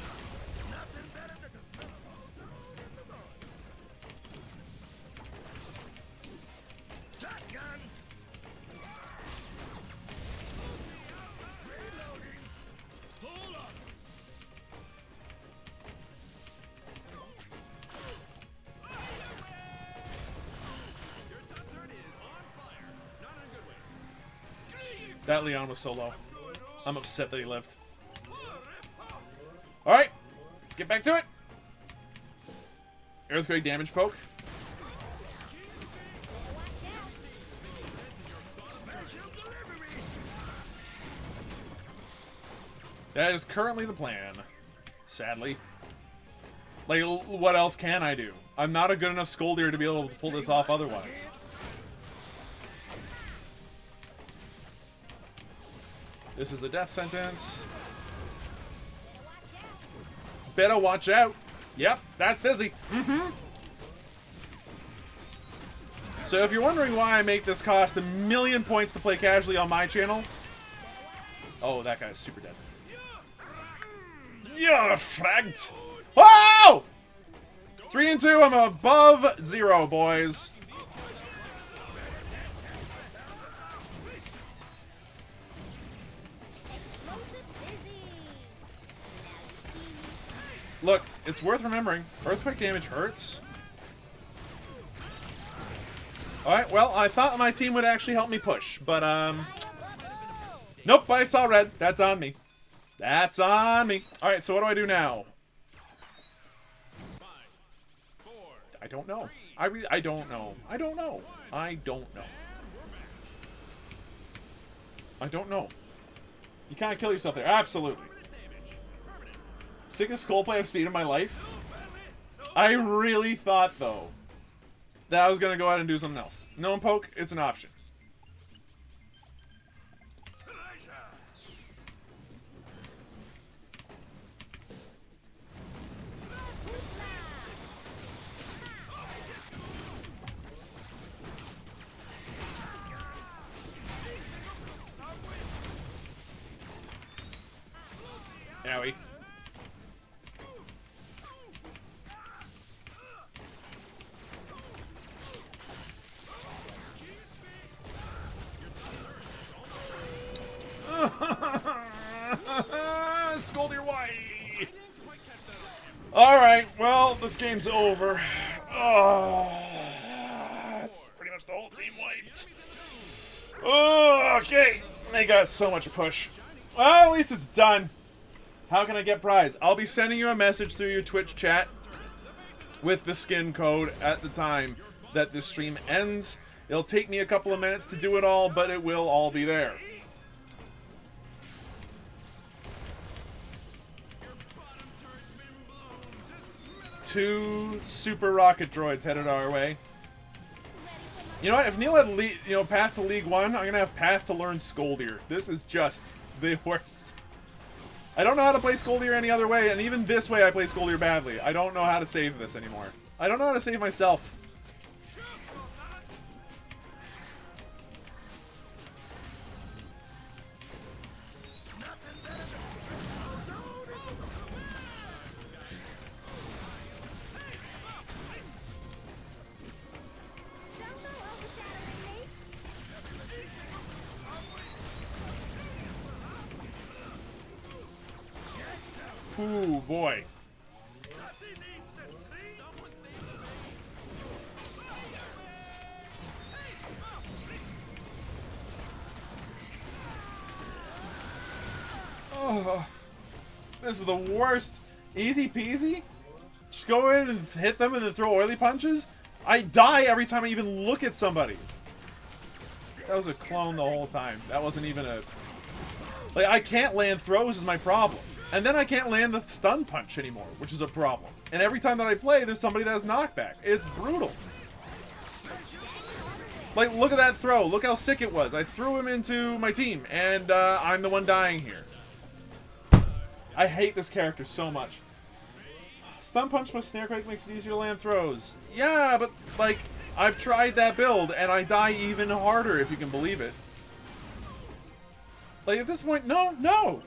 That Leon was so low. I'm upset that he lived. Alright, let's get back to it. Earthquake damage poke. That is currently the plan, sadly. Like, what else can I do? I'm not a good enough Skoldier to be able to pull this off otherwise. This is a death sentence. Better watch out. Yep, that's Dizzy. So if you're wondering why I make this cost 1,000,000 points to play casually on my channel. Oh, that guy's super dead. Yeah, fragged. Whoa! 3 and 2. I'm above 0, boys. Look, it's worth remembering. Earthquake damage hurts. Alright, well, I thought my team would actually help me push, but, nope, I saw red. That's on me. That's on me. Alright, so what do I do now? I don't know. I don't know. I don't know. I don't know. I don't know. You kind of kill yourself there. Absolutely. Sickest skull play I've seen in my life. I really thought, though, that I was going to go out and do something else. No one poke, it's an option. Owie. Scold your wife. Alright, well, this game's over. Oh, that's pretty much the whole team wiped. Oh, okay. They got so much push. Well, at least it's done. How can I get prize? I'll be sending you a message through your Twitch chat with the skin code at the time that this stream ends. It'll take me a couple of minutes to do it all, but it will all be there. Two super rocket droids headed our way. You know what? If Neil had Path to League 1, I'm gonna have Path to learn Scoldier. This is just the worst. I don't know how to play Scoldier any other way, and even this way I play Scoldier badly. I don't know how to save this anymore. I don't know how to save myself. Ooh, boy. Oh, this is the worst. Easy peasy? Just go in and hit them and then throw oily punches? I die every time I even look at somebody. That was a clone the whole time. That wasn't even a... Like, I can't land throws is my problem. And then I can't land the stun punch anymore, which is a problem. And every time that I play, there's somebody that has knockback. It's brutal. Like, look at that throw. Look how sick it was. I threw him into my team, and I'm the one dying here. I hate this character so much. Stun punch with Snare Quake makes it easier to land throws. Yeah, but, like, I've tried that build, and I die even harder, if you can believe it. Like, at this point, no.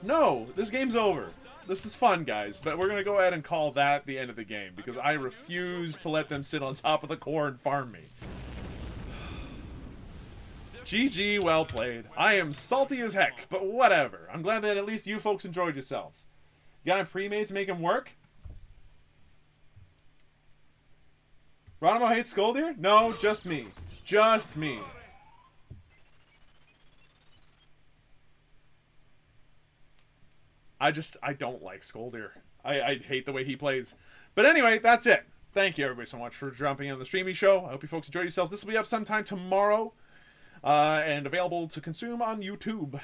This game's over. This is fun, guys, but we're going to go ahead and call that the end of the game, because I refuse to let them sit on top of the core and farm me. GG, well played. I am salty as heck, but whatever. I'm glad that at least you folks enjoyed yourselves. You got a pre-made to make him work? Ronimo hates Scoldier? No, just me. Just me. I don't like Scoldier. I hate the way he plays. But anyway, that's it. Thank you everybody so much for jumping in on the Streamisho. I hope you folks enjoyed yourselves. This will be up sometime tomorrow. And available to consume on YouTube.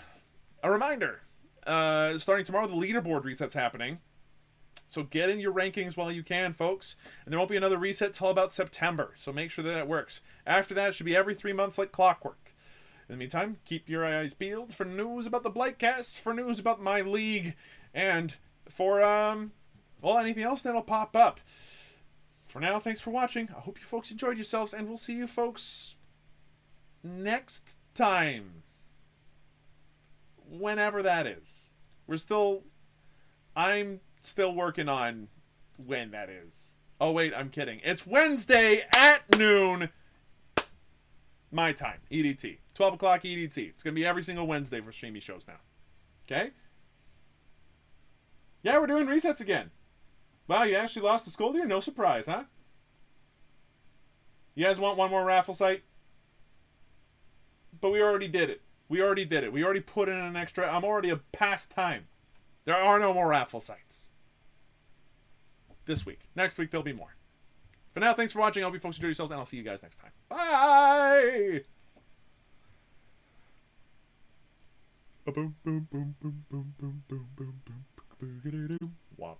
A reminder, starting tomorrow, the leaderboard reset's happening. So get in your rankings while you can, folks. And there won't be another reset till about September. So make sure that it works. After that, it should be every 3 months like clockwork. In the meantime, keep your eyes peeled for news about the Blightcast, for news about my league, and for, well, anything else that'll pop up. For now, thanks for watching. I hope you folks enjoyed yourselves, and we'll see you folks next time. Whenever that is. I'm still working on when that is. Oh, wait, I'm kidding. It's Wednesday at noon. My time, EDT. 12 o'clock EDT. It's going to be every single Wednesday for Streamy shows now. Okay? Yeah, we're doing resets again. Wow, you actually lost the Scoldier? No surprise, huh? You guys want one more raffle site? But we already did it. We already did it. We already put in an extra... I'm already a past time. There are no more raffle sites. This week. Next week, there'll be more. For now, thanks for watching. I hope you folks enjoy yourselves, and I'll see you guys next time. Bye! Boom, boom, boom, boom, boom, boom, boom, boom, boom, boom, boom, boom, boom, boom.